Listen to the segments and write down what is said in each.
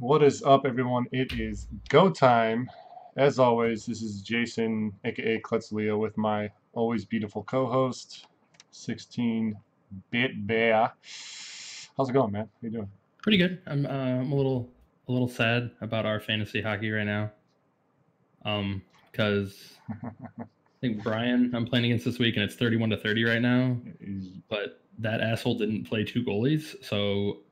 What is up, everyone? It is go time. As always, this is Jason, aka Kletzleo, with my always beautiful co-host, 16-bit bear. How's it going, man? How you doing? Pretty good. I'm a little sad about our fantasy hockey right now. Because I think Brian I'm playing against this week and it's 31-30 right now. But that asshole didn't play two goalies, so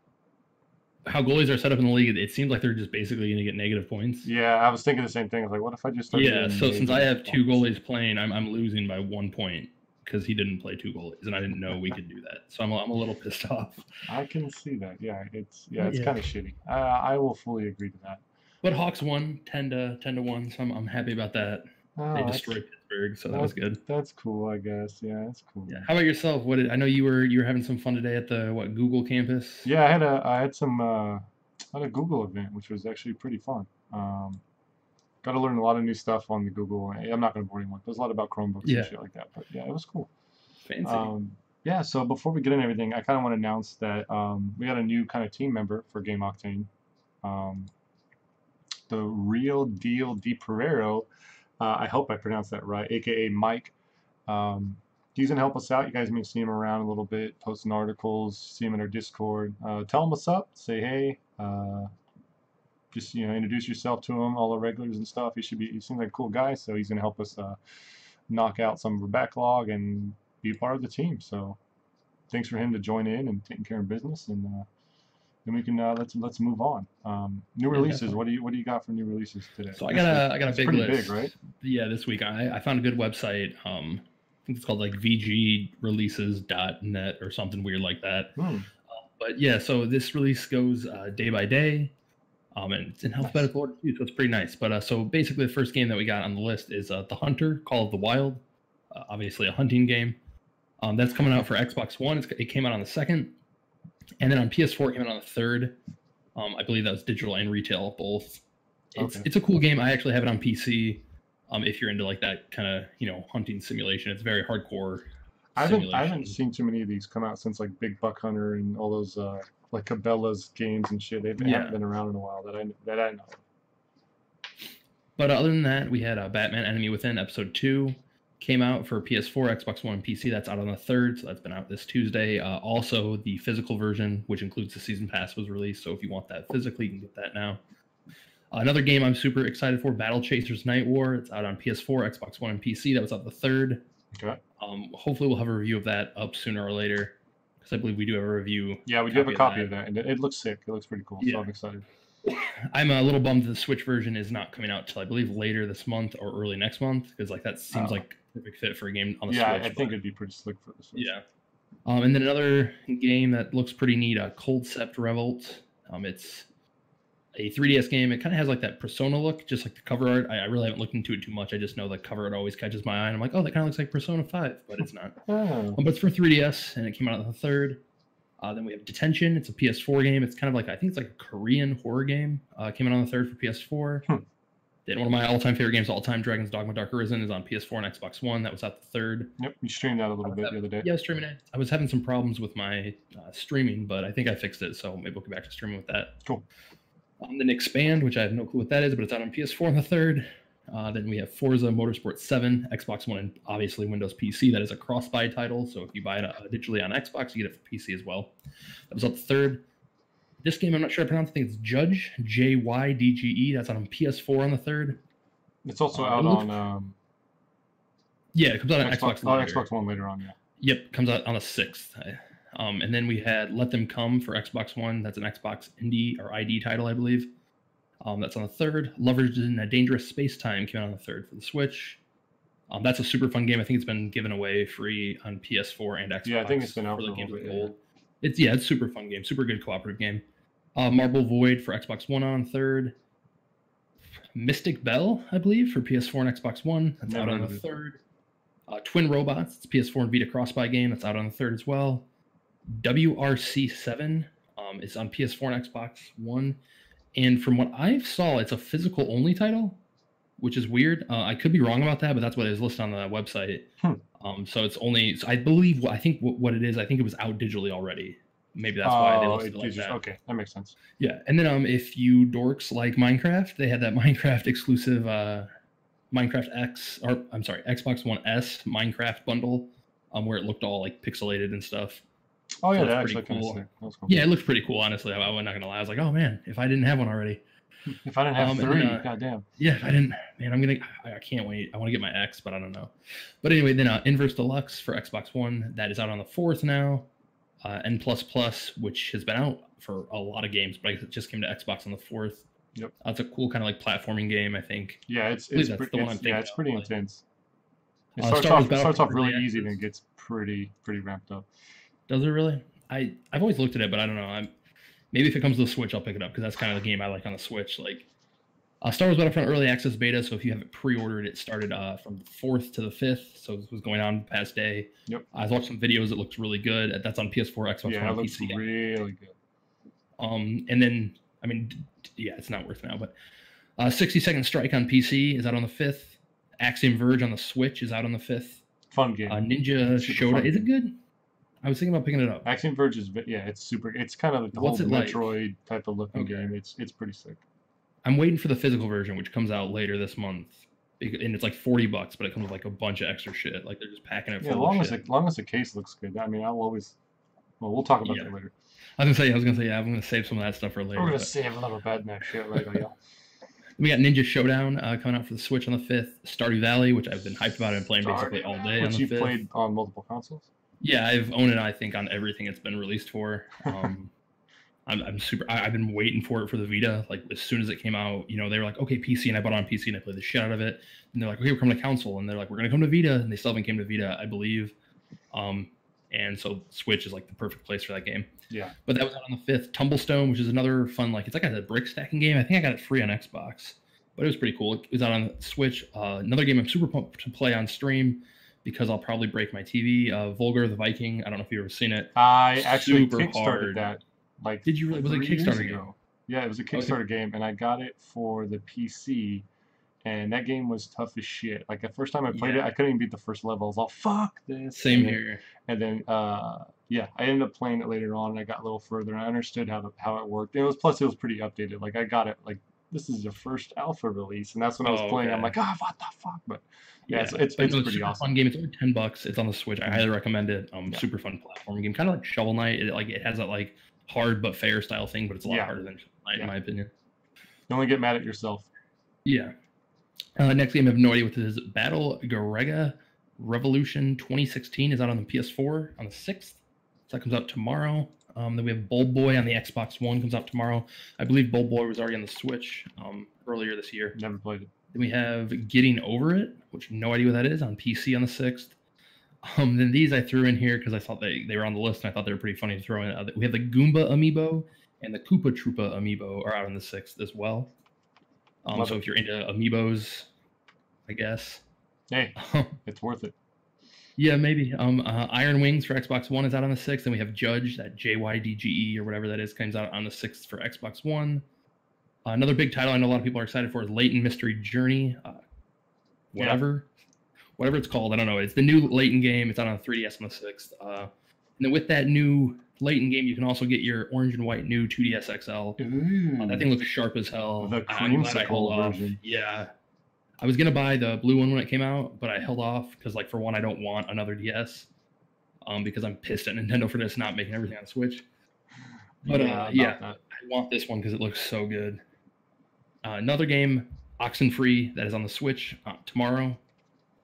how goalies are set up in the league, it seems like they're just basically going to get negative points. Yeah, I was thinking the same thing. I was like, what if I just started Yeah, doing so since I have two points? goalies playing, I'm losing by 1 point because he didn't play two goalies, and I didn't know we could do that. So I'm a little pissed off. I can see that. Yeah, it's Yeah. kind of shitty. I will fully agree to that. But Hawks won 10-1, so I'm happy about that. Oh, They destroyed Pittsburgh, so that was good. That's cool, I guess. Yeah, that's cool. Yeah. How about yourself? I know you were having some fun today at the Google campus? Yeah, I had some at a Google event, which was actually pretty fun. Got to learn a lot of new stuff on the Google. I'm not going to bore anyone. There's a lot about Chromebooks Yeah. and shit like that, but yeah, it was cool. Fancy. Yeah, so before we get into everything, I kind of want to announce that we got a new kind of team member for GameOctane. The Real Deal Di Pereiro. I hope I pronounced that right, aka Mike. He's gonna help us out. You guys may see him around a little bit, posting articles, see him in our Discord. Tell him what's up. Say hey. Just introduce yourself to him, all the regulars and stuff. He seems like a cool guy, so he's gonna help us knock out some of our backlog and be part of the team. So thanks for him to join in and taking care of business, and then we can let's move on. New releases. Definitely. What do you got for new releases today? So I got a big pretty list. big, right? Yeah, this week I found a good website. I think it's called like vgreleases.net or something weird like that. But yeah, so this release goes day by day. And it's in alphabetical order too, so it's pretty nice. But so basically, the first game that we got on the list is The Hunter, Call of the Wild. Obviously, a hunting game. That's coming out for Xbox One. It came out on the 2nd, and then on PS4 it came out on the 3rd. I believe that was digital and retail both. It's a cool game. I actually have it on PC. If you're into like that kind of hunting simulation, it's very hardcore. I haven't seen too many of these come out since like Big Buck Hunter and all those like Cabela's games and shit. They haven't been around in a while that I know. But other than that, we had Batman: Enemy Within Episode 2 came out for PS4, Xbox One, and PC. That's out on the 3rd, so that's been out this Tuesday. Also, the physical version, which includes the season pass, was released. So if you want that physically, you can get that now. Another game I'm super excited for, Battle Chasers Night War. It's out on PS4, Xbox One, and PC. That was out the 3rd. Okay. Hopefully we'll have a review of that up sooner or later, because I believe we do have a review. Yeah, we do have a copy of that, and it looks sick. It looks pretty cool, so I'm excited. I'm a little bummed the Switch version is not coming out till I believe later this month or early next month, because like that seems like a perfect fit for a game on the Switch. Yeah, I think it'd be pretty slick for the Switch. Yeah. And then another game that looks pretty neat, Cold Sept Revolt. It's a 3DS game. It kind of has like that Persona look, just like the cover art. I really haven't looked into it too much. I just know the cover art always catches my eye, and I'm like, oh, that kind of looks like Persona 5, but it's not. But it's for 3DS, and it came out on the 3rd. Then we have Detention. It's a PS4 game. It's kind of like, I think it's like a Korean horror game. Came out on the 3rd for PS4. Then one of my all-time favorite games of all time, Dragon's Dogma Dark Arisen, is on PS4 and Xbox One. That was out the 3rd. Yep, you streamed that a little bit the other day. Yeah, I was streaming it. I was having some problems with my streaming, but I think I fixed it, so maybe we'll get back to streaming with that. Cool. Then Expand, which I have no clue what that is, but it's out on PS4 on the 3rd. Then we have Forza Motorsport 7, Xbox One, and obviously Windows PC. That is a cross-buy title, so if you buy it digitally on Xbox, you get it for PC as well. That was out the 3rd. This game, I'm not sure I pronounced. I think it's Judge, Jydge. That's out on PS4 on the 3rd. It's also out on... yeah, it comes out on Xbox One. Xbox One later on, yeah. Yep, comes out on the 6th. And then we had Let Them Come for Xbox One. That's an Xbox Indie or ID title, I believe. That's on the 3rd. Lovers in a Dangerous Space Time came out on the 3rd for the Switch. That's a super fun game. I think it's been given away free on PS4 and Xbox. Yeah, I think it's been out for for the Games bit, with Gold. It's a super fun game, super good cooperative game. Marble Void for Xbox One on 3rd. Mystic Bell, I believe, for PS4 and Xbox One. That's out on the 3rd. Twin Robots, it's PS4 and Vita cross-buy game. That's out on the 3rd as well. WRC7 is on PS4 and Xbox One. And from what I saw, it's a physical only title, which is weird. I could be wrong about that, but that's what it is listed on the website. So it's only, I think what it is, I think it was out digitally already. Maybe that's why they Oh, listed it like it's just that. okay. That makes sense. Yeah, and then if you dorks like Minecraft, they had that Minecraft exclusive Minecraft X, or I'm sorry, Xbox One S Minecraft bundle, where it looked all like pixelated and stuff. Oh So yeah, that's that pretty actually kind of cool. sick. That was cool. Yeah, it looks pretty cool. Honestly, I'm not gonna lie. I was like, oh man, if I didn't have one already. If I didn't have And then, three, goddamn. yeah, if I didn't, man, I can't wait. I want to get my X, but I don't know. But anyway, then Inverse Deluxe for Xbox One, that is out on the 4th now. N++, which has been out for a lot of games, but it just came to Xbox on the 4th. Yep. It's a cool kind of like platforming game, I think. Yeah, it's the one I'm thinking yeah, it's pretty of. intense. It starts off really easy, then it gets pretty ramped up. Does it really? I've always looked at it, but I don't know. Maybe if it comes to the Switch, I'll pick it up because that's kind of the game I like on the Switch. Like Star Wars Battlefront Early Access Beta, so if you have it pre-ordered, it started from the 4th to the 5th, so this was going on the past day. Yep. I watched some videos. It looks really good. That's on PS4, Xbox One, yeah, it looks PC. really good. And then, I mean, yeah, it's not worth now, but 60-Second Strike on PC is out on the 5th. Axiom Verge on the Switch is out on the 5th. Fun game. Ninja Showdown, is it good? I was thinking about picking it up. Axiom Verge is, yeah, it's super. It's kind of like the whole Metroid type of looking game. It's pretty sick. I'm waiting for the physical version, which comes out later this month, and it's like $40, but it comes with like a bunch of extra shit. Like they're just packing it full of shit. As long as the case looks good. I mean, I'll always. Well, we'll talk about that later. I was gonna say, yeah, I'm gonna save some of that stuff for later. We're gonna save a little bit next shit later, yeah. We got Ninja Showdown coming out for the Switch on the 5th. Stardew Valley, which I've been hyped about and playing basically all day on the 5th. Which you've played on multiple consoles? Yeah, I've owned it, I think, on everything it's been released for. I've been waiting for it for the Vita. Like, as soon as it came out, they were like, okay, PC, and I bought it on PC, and I played the shit out of it. And they're like, okay, we're coming to console. And they're like, we're going to come to Vita. And they still haven't came to Vita, I believe. And so Switch is like the perfect place for that game. Yeah. But that was out on the 5th. Tumblestone, which is another fun, it's like a brick stacking game. I think I got it free on Xbox. But it was pretty cool. It was out on Switch. Another game I'm super pumped to play on stream because I'll probably break my TV. Volgar the Viking. I don't know if you've ever seen it. I actually kickstarted that. Like, did you really? Was it a Kickstarter game? Yeah, it was a Kickstarter game, and I got it for the PC. And that game was tough as shit. Like, the first time I played it, I couldn't even beat the first level. I was all, fuck this. Same here. And then, yeah, I ended up playing it later on, and I got a little further, and I understood how it worked. It was pretty updated. Like, I got it, like, this is your first alpha release, and that's when I was playing. I'm like, what the fuck? But yeah, it's pretty awesome. Fun game. It's only $10. It's on the Switch. I highly recommend it. Super fun platform game, kind of like Shovel Knight. It has that like hard but fair style thing, but it's a lot harder than Shovel Knight in my opinion. You only get mad at yourself. Yeah. Next game I have no idea what this is. Battle Garega Revolution 2016 is out on the PS4 on the 6th. So that comes out tomorrow. Then we have Bold Boy on the Xbox One, comes out tomorrow. I believe Bold Boy was already on the Switch earlier this year. Never played it. Then we have Getting Over It, which no idea what that is, on PC on the 6th. Then these I threw in here because I thought they were on the list and I thought they were pretty funny to throw in. We have the Goomba Amiibo and the Koopa Troopa Amiibo are out on the 6th as well. So if you're into Amiibos, I guess. Hey, it's worth it. Yeah, maybe. Iron Wings for Xbox One is out on the 6th, and we have Judge, that JYDGE or whatever that is, comes out on the 6th for Xbox One. Another big title I know a lot of people are excited for is Layton Mystery Journey. Whatever it's called, I don't know. It's the new Layton game. It's out on 3DS on the 6th. And then with that new Layton game, you can also get your orange and white new 2DS XL. That thing looks sharp as hell. The creamsicle version. Yeah. I was going to buy the blue one when it came out, but I held off because, for one, I don't want another DS because I'm pissed at Nintendo for just not making everything on Switch. But, I want this one because it looks so good. Another game, Oxenfree, that is on the Switch tomorrow.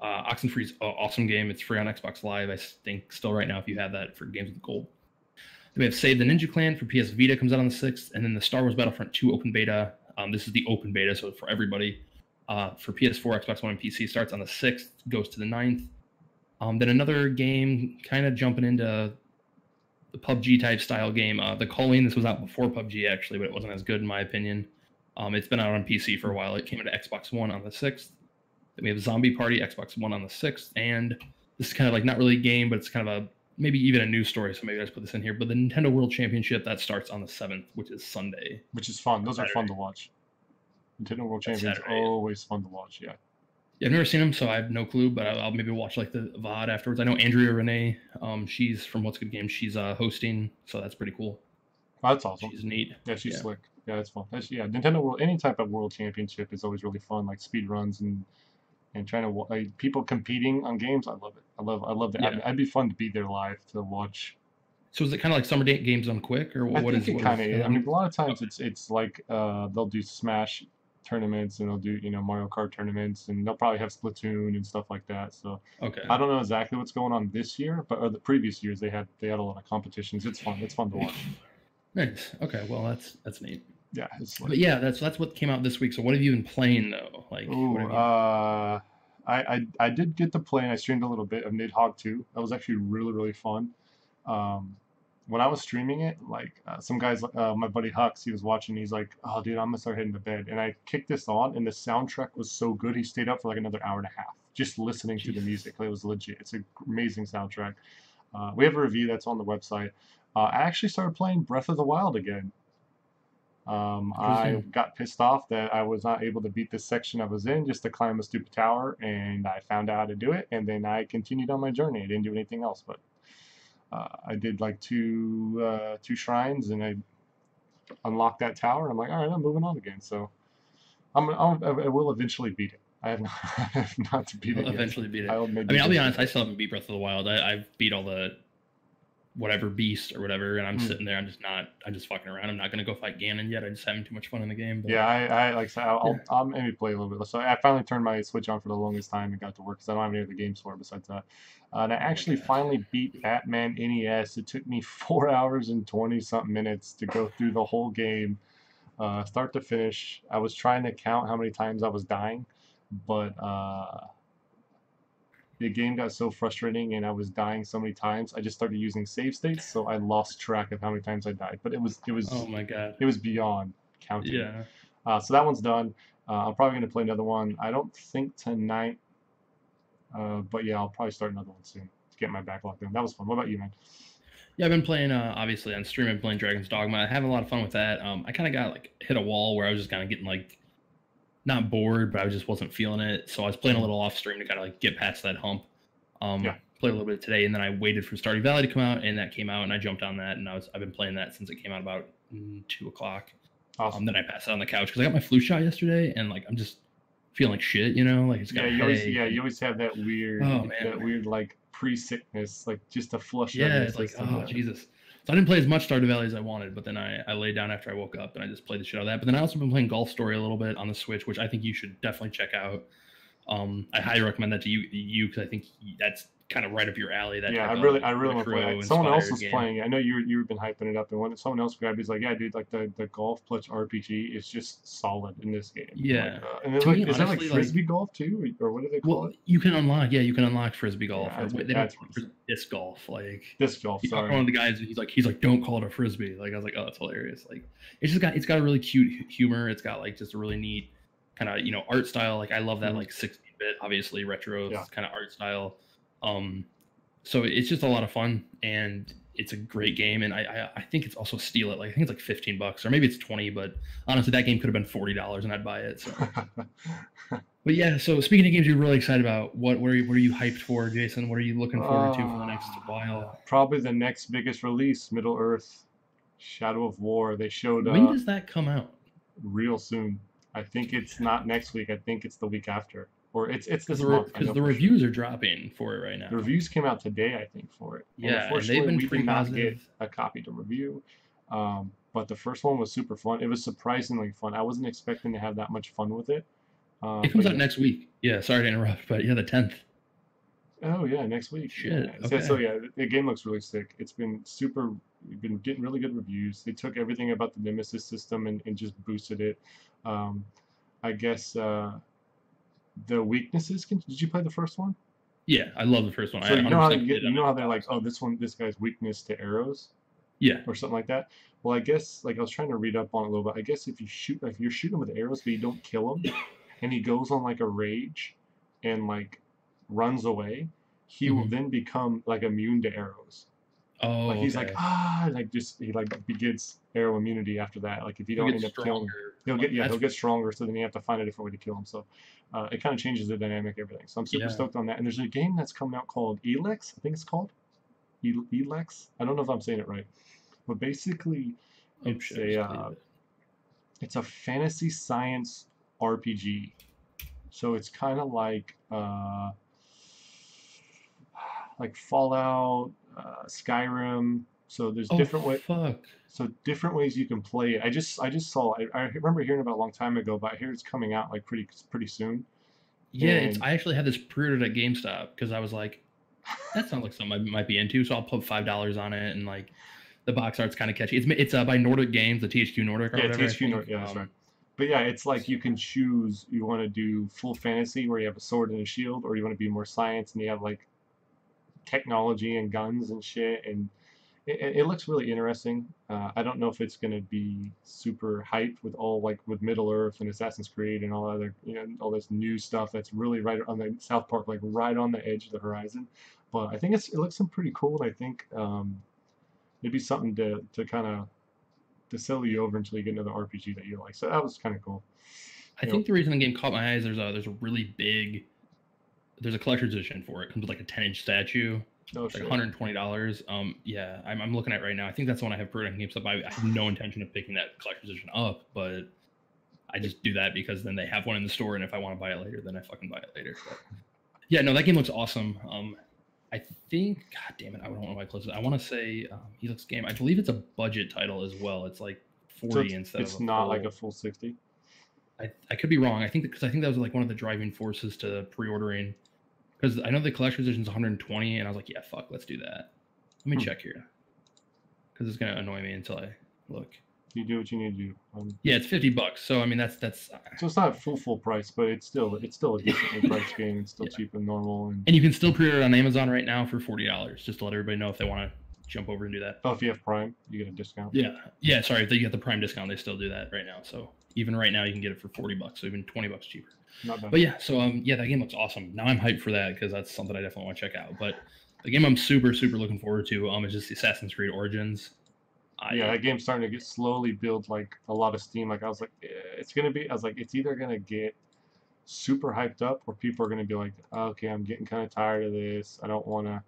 Oxenfree is an awesome game. It's free on Xbox Live, I think, still right now if you have that for Games with Gold. Then we have Save the Ninja Clan for PS Vita, comes out on the 6th, and then the Star Wars Battlefront 2 open beta. This is the open beta, so it's for everybody. For PS4, Xbox One, and PC starts on the 6th, goes to the 9th. Then another game, kind of jumping into the PUBG type style game. The Calling, this was out before PUBG actually, but it wasn't as good in my opinion. It's been out on PC for a while. It came into Xbox One on the 6th. Then we have Zombie Party, Xbox One on the 6th. And this is kind of not really a game, but it's kind of maybe even a news story, so maybe I just put this in here. But the Nintendo World Championship, that starts on the 7th, which is Sunday. Which is fun. Those are fun to watch. Nintendo World Champions always fun to watch, yeah. Yeah, I've never seen them, so I have no clue. But I'll maybe watch like the VOD afterwards. I know Andrea Renee. She's from What's Good Games. She's hosting, so that's pretty cool. Oh, that's awesome. She's neat. Yeah, she's Yeah. slick. Yeah, that's fun. That's yeah. Nintendo World, any type of World Championship is always really fun, like speed runs and trying to like people competing on games. I love it. I love that. Yeah. I'd be fun to be there live to watch. So is it kind of like Summer Games done quick, or I what think is it what kind is of. going I mean, on? a lot of times Okay. it's like they'll do Smash tournaments and they'll do Mario Kart tournaments and they'll probably have Splatoon and stuff like that. So I Okay. don't know exactly what's going on this year, but or the previous years they had a lot of competitions. It's fun. It's fun to watch. Nice. Okay. Well, that's neat. Yeah, it's like But yeah, that's what came out this week. So what have you been playing though? Like, what ooh, have you? I did get to play and I streamed a little bit of Nidhogg 2. That was actually really fun. Um, when I was streaming it, like some guys, my buddy Hux, he was watching. He's like, "Oh, dude, I'm gonna start heading to bed." And I kicked this on, and the soundtrack was so good. He stayed up for like another hour and a half just listening to the Jesus. music. It was legit. It's an amazing soundtrack. We have a review that's on the website. I actually started playing Breath of the Wild again. I Interesting. got pissed off that I was not able to beat this section I was in just to climb a stupid tower, and I found out how to do it, and then I continued on my journey. I didn't do anything else, but I did like two shrines, and I unlocked that tower. And I'm like, all right, I'm moving on again. So I will eventually beat it. I have not, I have not to beat I'll it yet. eventually beat it. I'll I maybe mean, I'll be eventually. honest. I still haven't beat Breath of the Wild. I've beat all the whatever beast or whatever, and I'm Hmm. sitting there. I'm just not. I'm just fucking around. I'm not gonna go fight Ganon yet. I'm just having too much fun in the game. But Yeah, I like I said, yeah. I'll maybe play a little bit. So I finally turned my Switch on for the longest time and got to work because I don't have any other games for it besides that. And I Oh my actually god. finally beat Batman NES. It took me 4 hours and 20 something minutes to go through the whole game, start to finish. I was trying to count how many times I was dying, but the game got so frustrating and I was dying so many times. I just started using save states, so I lost track of how many times I died. But Oh my god. it was beyond counting. Yeah. So that one's done. I'm probably going to play another one. I don't think tonight, but yeah, I'll probably start another one soon to get my backlog done. That was fun. What about you, man? Yeah, I've been playing obviously on stream. I've been playing Dragon's Dogma. I having a lot of fun with that. I kind of got like hit a wall where I was just kind of getting like not bored, but I just wasn't feeling it. So I was playing a Mm, little off stream to kind of like get past that hump. yeah, Played a little bit today, and then I waited for Stardew Valley to come out, and that came out, and I jumped on that, and I've been playing that since it came out about 2 o'clock. awesome. Then I passed out on the couch because I got my flu shot yesterday, and like I'm just feeling like shit, you know, like it's got Yeah, a headache. yeah, And, you always have oh man, like pre-sickness, like just to flush it out of yeah, your it's like system. oh Yeah. Jesus. So I didn't play as much Stardew Valley as I wanted, but then I laid down after I woke up and I just played the shit out of that. But then I also been playing Golf Story a little bit on the Switch, which I think you should definitely check out. I highly recommend that to you because I think that's kind of right up your alley. That Yeah, type of I really want to play retro that. Someone else inspired was game. playing it. I know you've been hyping it up, and when someone else grabbed, he's like, "Yeah, dude, like the golf plus RPG is just solid in this game." I'm like, Yeah. and then To like, me, is that like honestly, like, frisbee golf too, or what do they call well, it? you can unlock frisbee golf, Yeah, or they don't that's what it is. disc golf. Like, Disc golf. you talk to one Sorry. of the guys, he's like, don't call it a frisbee. Like, I was like, oh, that's hilarious. Like, it's got a really cute humor. It's got like just a really neat kind of art style. Like, I love that Mhm. like 16-bit, obviously retro Yeah. kind of art style. Um, so it's just a lot of fun, and it's a great game. And I think it's also steal it. Like, I think it's like $15, or maybe it's 20. But honestly, that game could have been $40, and I'd buy it. So. But yeah, so speaking of games you're really excited about, what are you hyped for, Jason? What are you looking forward to for the next while? Probably the next biggest release, Middle Earth, Shadow of War. They showed When does that come out? real soon. I think it's not next week. I think it's the week after, or it's Because this month. I because know the for sure. reviews are dropping for it right The now. reviews came out today, I think, for it. And Yeah, and they've unfortunately, been we did pretty not get positive. a copy to review. But the first one was super fun. It was surprisingly fun. I wasn't expecting to have that much fun with it. It comes But out yeah. next week. Yeah, sorry to interrupt, but yeah, the 10th. Oh yeah, next week. Shit. Yeah. So Okay. yeah, the game looks really sick. It's been super. We've been getting really good reviews. They took everything about the Nemesis system and just boosted it. Um, I guess the weaknesses. Did you play the first one? Yeah, I love the first one. I So you know how 100% played it you on know how they're like, Xbox. oh, this guy's weakness to arrows Yeah. or something like that. Well, I guess like I was trying to read up on it a little bit. I guess if you're shooting with arrows but you don't kill him, and he goes on like a rage, and like runs away, he will Hmm. then become like immune to arrows. Like Oh, he's like okay. like just he like begins arrow immunity after that. Like if you He'll don't get end up killing him, stronger. Like he'll that's get stronger. So then you have to find a different way to kill him. So it kind of changes the dynamic, everything. So I'm super yeah. stoked on that. And there's a game that's coming out called Elex. I think it's called Elex. I don't know if I'm saying it right, but basically Oh it's shit! I just a deleted it. fantasy science RPG. So it's kind of like Fallout, Skyrim. So there's Oh different way. fuck. So different ways you can play it. I just saw. I remember hearing about it a long time ago, but I hear it's coming out like pretty soon. Yeah, it's. And I actually had this pre-ordered at GameStop because I was like, that sounds like something I might be into. So I'll put $5 on it, and like the box art's kind of catchy. It's by Nordic Games, the THQ Nordic or yeah, whatever I THQ think. North. Yeah, that's right. But yeah, it's like you So can choose. You want to do full fantasy where you have a sword and a shield, or you want to be more science and you have like technology and guns and shit. And it looks really interesting. I don't know if it's gonna be super hyped with all like with Middle Earth and Assassin's Creed and all other all this new stuff that's really right on the South Park, like right on the edge of the horizon. But I think it looks some pretty cool. And I think it'd be something to kind of to sell you over until you get another RPG that you like. So that was kind of cool. I You know, think the reason the game caught my eyes there's a really big there's a collector's edition for it. It comes with like a 10-inch statue. no It's like shit. $120. Yeah, I'm looking at it right now. I think that's the one I have pre-ordered on GameStop. I have no intention of picking that collector's edition up, but I just do that because then they have one in the store, and if I want to buy it later, then I fucking buy it later. But yeah, no, that game looks awesome. I think, God damn it, I don't know my closest. I want to say Helix Game. I believe it's a budget title as well. It's like So 40 instead of it's a not like a full. full 60. I could be wrong. I think because I think that was like one of the driving forces to pre-ordering. Because I know the collector's edition is 120, and I was like, yeah, fuck, let's do that. Let me Hmm. check here because it's gonna annoy me until I look. You do what you need to do. Yeah, it's $50. So I mean, that's So it's not full price, but it's still a decently priced game. It's still yeah. cheap and normal. And And you can still pre-order it on Amazon right now for $40, just to let everybody know if they want to jump over and do that. oh, if you have Prime, you get a discount. Yeah. Sorry, if you get the Prime discount, they still do that right now. So even right now, you can get it for $40, so even $20 cheaper. Not bad. But yeah, so yeah, that game looks awesome. Now I'm hyped for that because that's something I definitely want to check out. But the game I'm super looking forward to is just Assassin's Creed Origins. Yeah, that game's starting to get slowly build like a lot of steam. Like I was like, it's gonna be. I was like, it's either gonna get super hyped up, or people are gonna be like, okay, I'm getting kind of tired of this. I don't wanna.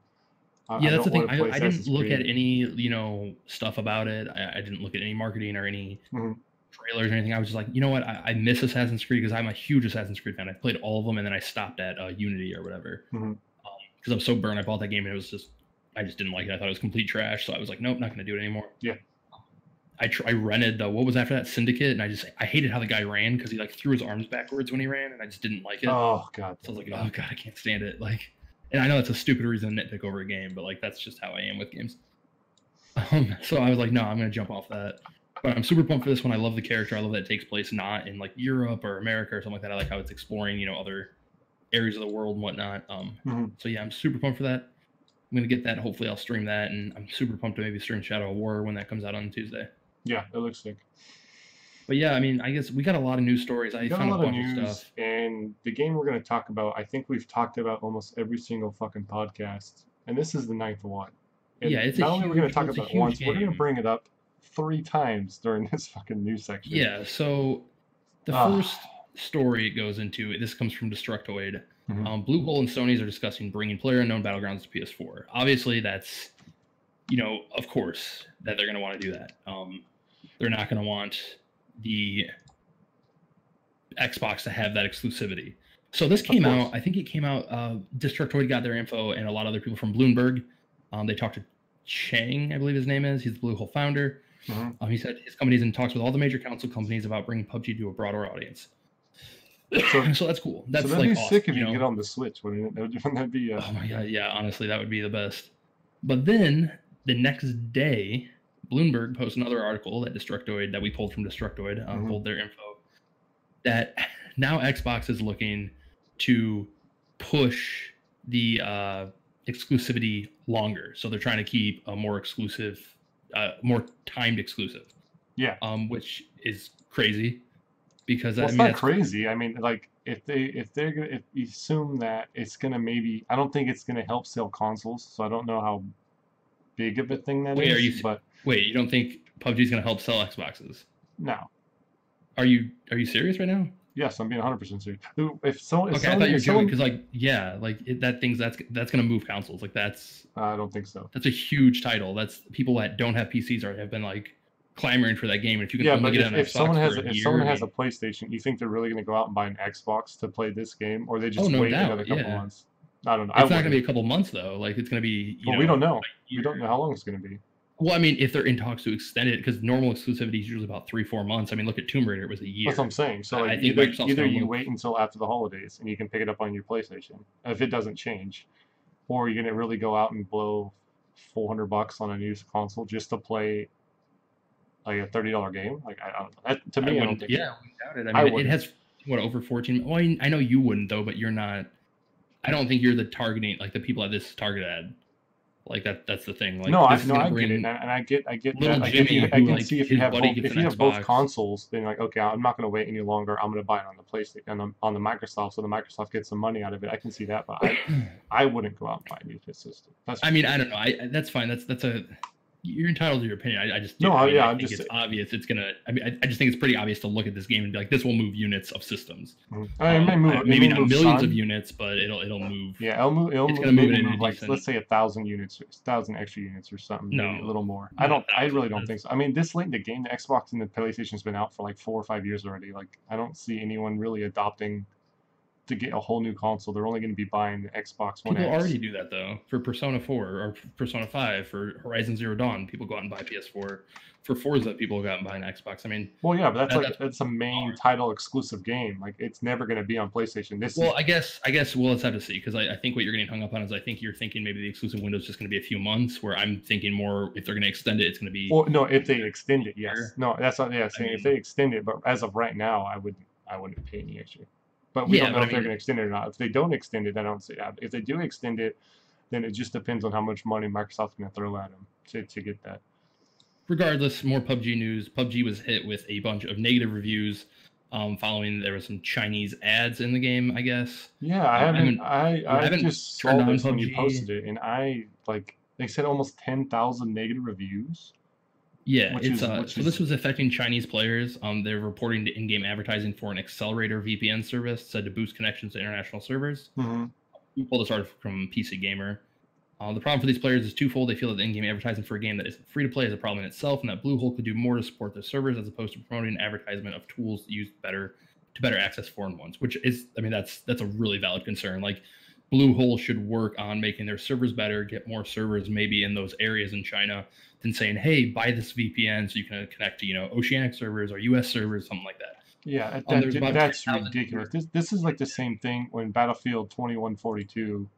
Yeah, I that's the don't thing. want to play I didn't Assassin's look at Creed. any stuff about it. I didn't look at any marketing or any Hmm. trailers or anything. I was just like, you know what? I miss Assassin's Creed because I'm a huge Assassin's Creed fan. I played all of them and then I stopped at Unity or whatever Hmm. because I'm so burned. I bought that game and I just didn't like it. I thought it was complete trash. So I was like, nope, not going to do it anymore. Yeah. I rented what was after that, Syndicate, and I hated how the guy ran because he like threw his arms backwards when he ran, and I just didn't like it. Oh god. So I was like, oh god, I can't stand it. Like, and I know that's a stupid reason to nitpick over a game, but like that's just how I am with games. So I was like, no, I'm gonna jump off that. But I'm super pumped for this one. I love the character. I love that it takes place not in like Europe or America or something like that. I like how it's exploring, other areas of the world and whatnot. So yeah, I'm super pumped for that. I'm gonna get that. Hopefully, I'll stream that, and I'm super pumped to maybe stream Shadow of War when that comes out on Tuesday. Yeah, it looks sick. But yeah, I mean, I guess we got a lot of news stories. I We got a found a lot of bunch of news, stuff. and the game we're going to talk about, I think we've talked about almost every single fucking podcast, and this is the ninth one. And Yeah, it's not only are we going to talk it's a about it huge once, we're going to game. bring it up 3 times during this fucking news section. Yeah, so the first story it goes into, this comes from Destructoid. Mhm. Bluehole and Sony's are discussing bringing PlayerUnknown Battlegrounds to PS4. Obviously, that's, of course, that they're going to want to do that. They're not going to want the Xbox to have that exclusivity. So this came out, I think it came out, Destructoid got their info and a lot of other people from Bloomberg. They talked to Chang, I believe his name is. He's the Bluehole founder. Mhm. He said his company's in talks with all the major console companies about bringing PUBG to a broader audience. So that's cool. That's so that'd like be awesome, sick if you could get on the Switch, wouldn't it? Wouldn't that be? Oh my god, yeah. Honestly, that would be the best. But then the next day, Bloomberg posts another article that we pulled from Destructoid, pulled their info, that now Xbox is looking to push the exclusivity longer. So they're trying to keep a more exclusive, more timed exclusive. Yeah. Which is crazy because Well, it's I mean, not crazy. I mean, like if you assume that it's gonna maybe, I don't think it's gonna help sell consoles. So I don't know how big of a thing that Wait, is, but wait, you don't think PUBG is going to help sell Xboxes? no. Are you serious right now? Yes, I'm being 100% serious. If so, if Okay, I someone, thought you were if joking someone, because like yeah, like that thing's that's going to move consoles. Like I don't think so. that's a huge title. That's people that don't have PCs or have been like clamoring for that game. And if you can Yeah, only but get it on if someone Xbox for has a if year, someone I has a mean, PlayStation, you think they're really going to go out and buy an Xbox to play this game, or they oh just no wait another doubt, couple yeah. months? I don't know. I It's not going to wouldn't. be a couple months though. Like it's going to be Well, we don't know. a We don't year. know how long it's going to be. Well, I mean, if they're in talks to extend it, because normal exclusivity is usually about 3-4 months. I mean, look at Tomb Raider; it was a That's what I'm year. saying. So I like think either Microsoft's either going to you look. wait until after the holidays and you can pick it up on your PlayStation if it doesn't change, or you're going to really go out and blow $400 on a new console just to play like a $30 game. Like I don't know. That, to I me, I don't wouldn't. think Yeah, so. I wouldn't doubt it. I I mean, it wouldn't. has what over 14. Well, I know you wouldn't though, but you're not. I don't think you're the targeting like the people that this is targeted at. Like that's the thing. No, Like this is no, gonna I get it, bring and I get little that. Like if you, Jimmy I who can like see his buddy gets if an you have both Xbox. consoles, then you're like, okay, I'm not going to wait any longer. I'm going to buy it on the PlayStation on the Microsoft, so the Microsoft gets some money out of it. I can see that, but I wouldn't go out and buy a new system. That's I mean, I don't know. That's fine. That's a you're entitled to your opinion. I just do. no, I mean, yeah, I I'm think just it's obvious. It's gonna. I mean, I just think it's pretty obvious to look at this game and be like, this will move units of systems. it may move, Maybe not move millions of some. units, but it'll move. Yeah, it'll move. It's gonna move Maybe it in a move like decent. let's say 1,000 units, 1,000 extra units or something, maybe a No, little more. not I thousands. really don't think so. I mean, this late in the game, the Xbox and the PlayStation's been out for like 4 or 5 years already. Like, I don't see anyone really adopting to get a whole new console. They're only going to be buying the Xbox One People X. already do that though. For Persona 4 or Persona 5, for Horizon Zero Dawn, people go out and buy PS4. For Forza, people go out and buy an Xbox. I mean, Well, yeah, but that's that's a main title exclusive game. Like, it's never going to be on PlayStation. This well, is I guess we'll let's have to see because I think what you're getting hung up on is I think you're thinking maybe the exclusive window is just going to be a few months. Where I'm thinking more if they're going to extend it, it's going to be well, no, if they extend it, yes. year. No, that's not. Yeah, saying if they extend it, but as of right now, I wouldn't pay any extra. But we Yeah, don't know but I if they're mean, going to extend it or not. If they don't extend it, I don't see. If they do extend it, then it just depends on how much money Microsoft's going to throw at them to get that. regardless, more PUBG news. PUBG was hit with a bunch of negative reviews following there was some Chinese ads in the game. I guess. Yeah, I haven't. I haven't just turned saw on this when you PUBG. posted it, and I like they said almost 10,000 negative reviews. Yeah, Which it's is so this was affecting Chinese players. They're reporting to in-game advertising for an accelerator VPN service said to boost connections to international servers. Mm-hmm. We pulled this article from PC Gamer. The problem for these players is twofold. They feel that the in-game advertising for a game that isn't free to play is a problem in itself, and that Bluehole could do more to support their servers as opposed to promoting an advertisement of tools used to better access foreign ones. Which is, I mean, that's a really valid concern. Like, Bluehole should work on making their servers better, get more servers maybe in those areas in China, than saying, "Hey, buy this VPN so you can connect to Oceanic servers or U.S. servers, something like that." Yeah, There's about that's 10,000 ridiculous. This is like the same thing when Battlefield 2142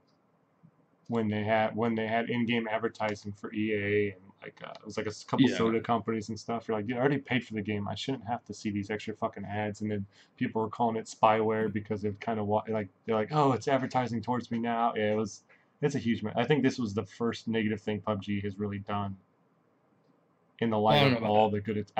when they had in-game advertising for EA and like it was like a couple Yeah. soda companies and stuff. You're like, dude, I already paid for the game. I shouldn't have to see these extra fucking ads. And then people were calling it spyware because they've kind of like they're like, oh, it's advertising towards me now. Yeah, it's a huge. I think this was the first negative thing PUBG has really done in the light of all the good it's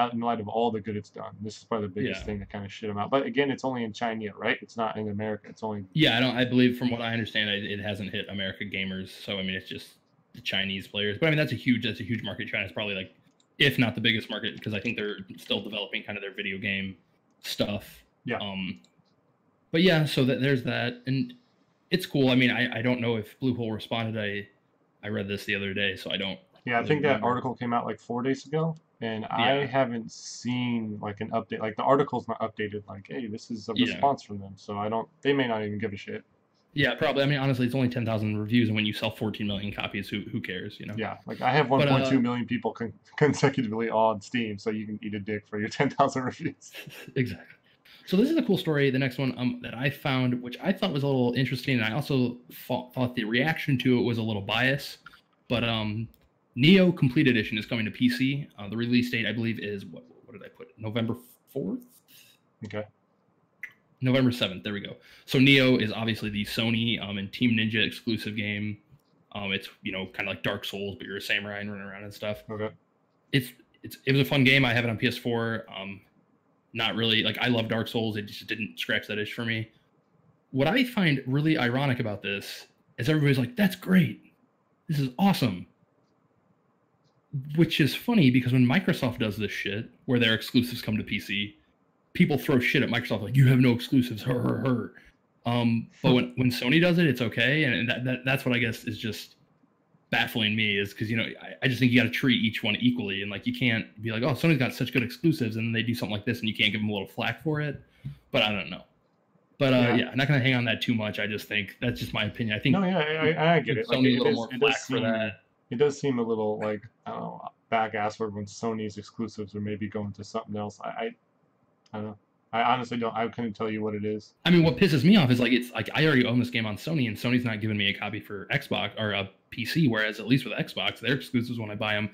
done. This is probably the biggest thing that kind of shit them out. But again, it's only in China, right? It's not in America. It's only I believe from what I understand, it hasn't hit America gamers. So I mean, it's just the Chinese players. But I mean, that's a huge market. China's probably like, if not the biggest market, because I think they're still developing kind of their video game stuff. Yeah. But yeah, so there's that, and it's cool. I mean, I don't know if Bluehole responded. I read this the other day, so I don't. Yeah, I think that article came out like 4 days ago, and I haven't seen like an update. Like the article's not updated. Like, hey, this is a response from them. So I don't. They may not even give a shit. Yeah, probably. I mean, honestly, it's only 10,000 reviews, and when you sell 14 million copies, who cares? Yeah, like I have 1.2 million people consecutively on Steam, so you can eat a dick for your 10,000 reviews. Exactly. So this is a cool story. The next one that I found, which I thought was a little interesting, and I also thought the reaction to it was a little biased, but Neo Complete Edition is coming to PC. The release date, I believe, is what did I put? November 4th? Okay. November 7th. There we go. So Neo is obviously the Sony and Team Ninja exclusive game. It's kind of like Dark Souls, but you're a samurai and running around and stuff. Okay. It was a fun game. I have it on PS4. Not really, like, I love Dark Souls. It just didn't scratch that itch for me. What I find really ironic about this is everybody's like, "That's great. This is awesome." which is funny because when Microsoft does this shit, where their exclusives come to PC, people throw shit at Microsoft like, you have no exclusives, her. But when Sony does it, it's okay, and that's what I guess is just baffling me, is because, you know, I just think you got to treat each one equally, and like you can't be like, oh, Sony's got such good exclusives, and then they do something like this, and you can't give them a little flack for it. But I don't know. But yeah, I'm not gonna hang on that too much. I just think that's just my opinion. I think No, yeah, I get it. Like Sony a little more it flack does for seem that. it does seem a little like, I don't know, back assward when Sony's exclusives are maybe going to something else. I don't know. I honestly don't. I couldn't tell you what it is. I mean, what pisses me off is like it's like I already own this game on Sony, and Sony's not giving me a copy for Xbox or a PC. Whereas at least with Xbox, their exclusives when I buy them,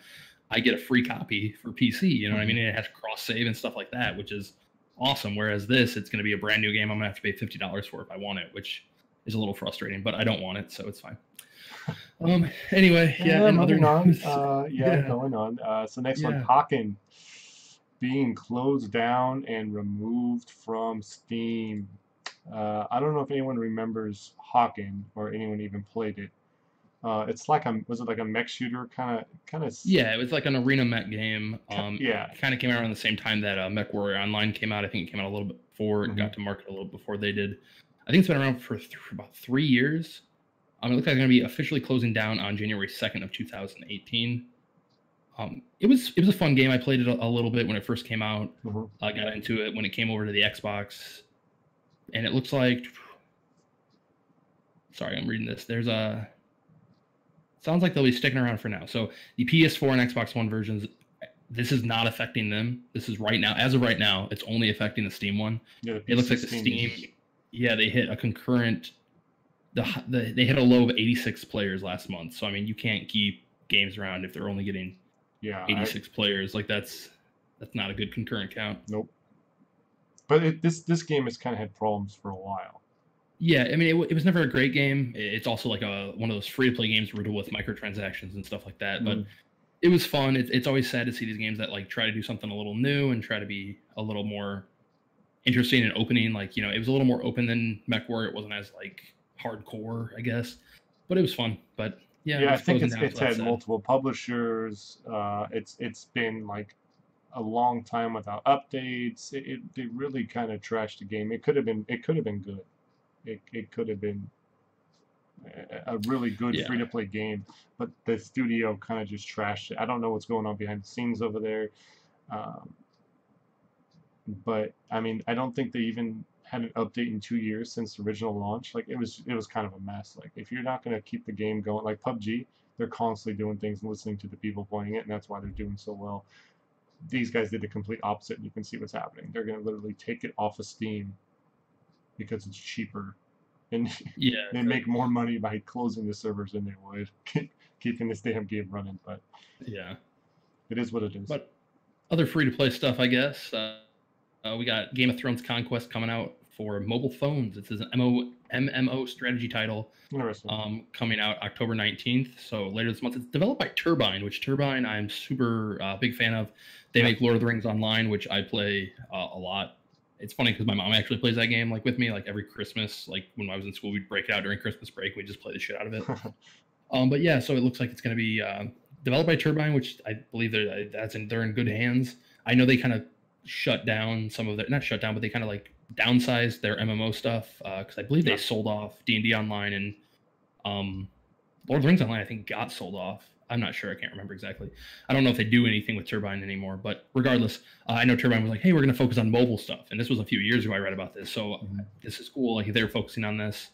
I get a free copy for PC. You know what I mean? And it has cross save and stuff like that, which is awesome. Whereas this, it's going to be a brand new game. I'm gonna have to pay $50 for if I want it, which is a little frustrating. But I don't want it, so it's fine. Anyway, yeah. And other moving news, on. Going on. So next one, yeah. Hawken being closed down and removed from Steam. I don't know if anyone remembers Hawken or anyone even played it. It's like was it like a mech shooter kind of? Yeah, it was like an arena mech game. Yeah. Kind of came out around the same time that Mech Warrior Online came out. I think it came out a little bit before. It Mhm. got to market a little before they did. I think it's been around for about 3 years. It looks like it's going to be officially closing down on January 2nd of 2018. It was a fun game. I played it a little bit when it first came out. I got into it when it came over to the Xbox, and it looks like. Sorry, I'm reading this. There's a. Sounds like they'll be sticking around for now. So the PS4 and Xbox One versions, this is not affecting them. This is right now, as of right now, it's only affecting the Steam one. Yeah, it looks like the Steam. Yeah, they hit a concurrent. They hit a low of 86 players last month. So I mean, you can't keep games around if they're only getting 86 players. Like that's not a good concurrent count. Nope. But this game has kind of had problems for a while. Yeah, I mean, it was never a great game. It's also like one of those free-to-play games riddled with microtransactions and stuff like that. But it was fun. It's always sad to see these games that like try to do something a little new and try to be a little more interesting and opening. Like, you know, it was a little more open than Mech Warrior. It wasn't as like hardcore, I guess, but it was fun. But yeah, I think it's had multiple publishers. It's been like a long time without updates. They really kind of trashed the game. It could have been good. It could have been a really good free-to-play game, but the studio kind of just trashed it. I don't know what's going on behind the scenes over there, but I mean, I don't think they even had an update in 2 years since the original launch. Like it was kind of a mess. Like if you're not going to keep the game going, like PUBG, they're constantly doing things and listening to the people playing it, and that's why they're doing so well. These guys did the complete opposite, and you can see what's happening. They're going to literally take it off of Steam because it's cheaper, and they make more money by closing the servers than they would keeping this damn game running. But yeah, it is what it is. But other free-to-play stuff, I guess. We got Game of Thrones Conquest coming out for mobile phones. It's an MMO strategy title. Interesting. Coming out October 19th, so later this month. It's developed by Turbine, which Turbine I'm super big fan of. They make Lord of the Rings Online, which I play a lot. It's funny because my mom actually plays that game like with me, like every Christmas. Like when I was in school, we'd break it out during Christmas break. We'd just play the shit out of it. But yeah, so it looks like it's going to be developed by Turbine, which I believe they're in good hands. I know they kind of shut down some of their, not shut down, but they kind of like downsized their MMO stuff because I believe they sold off D&D Online, and Lord of the Rings Online I think got sold off. I'm not sure. I can't remember exactly. I don't know if they do anything with Turbine anymore, but regardless, I know Turbine was like, hey, we're going to focus on mobile stuff. And this was a few years ago I read about this. So this is cool. Like they're focusing on this.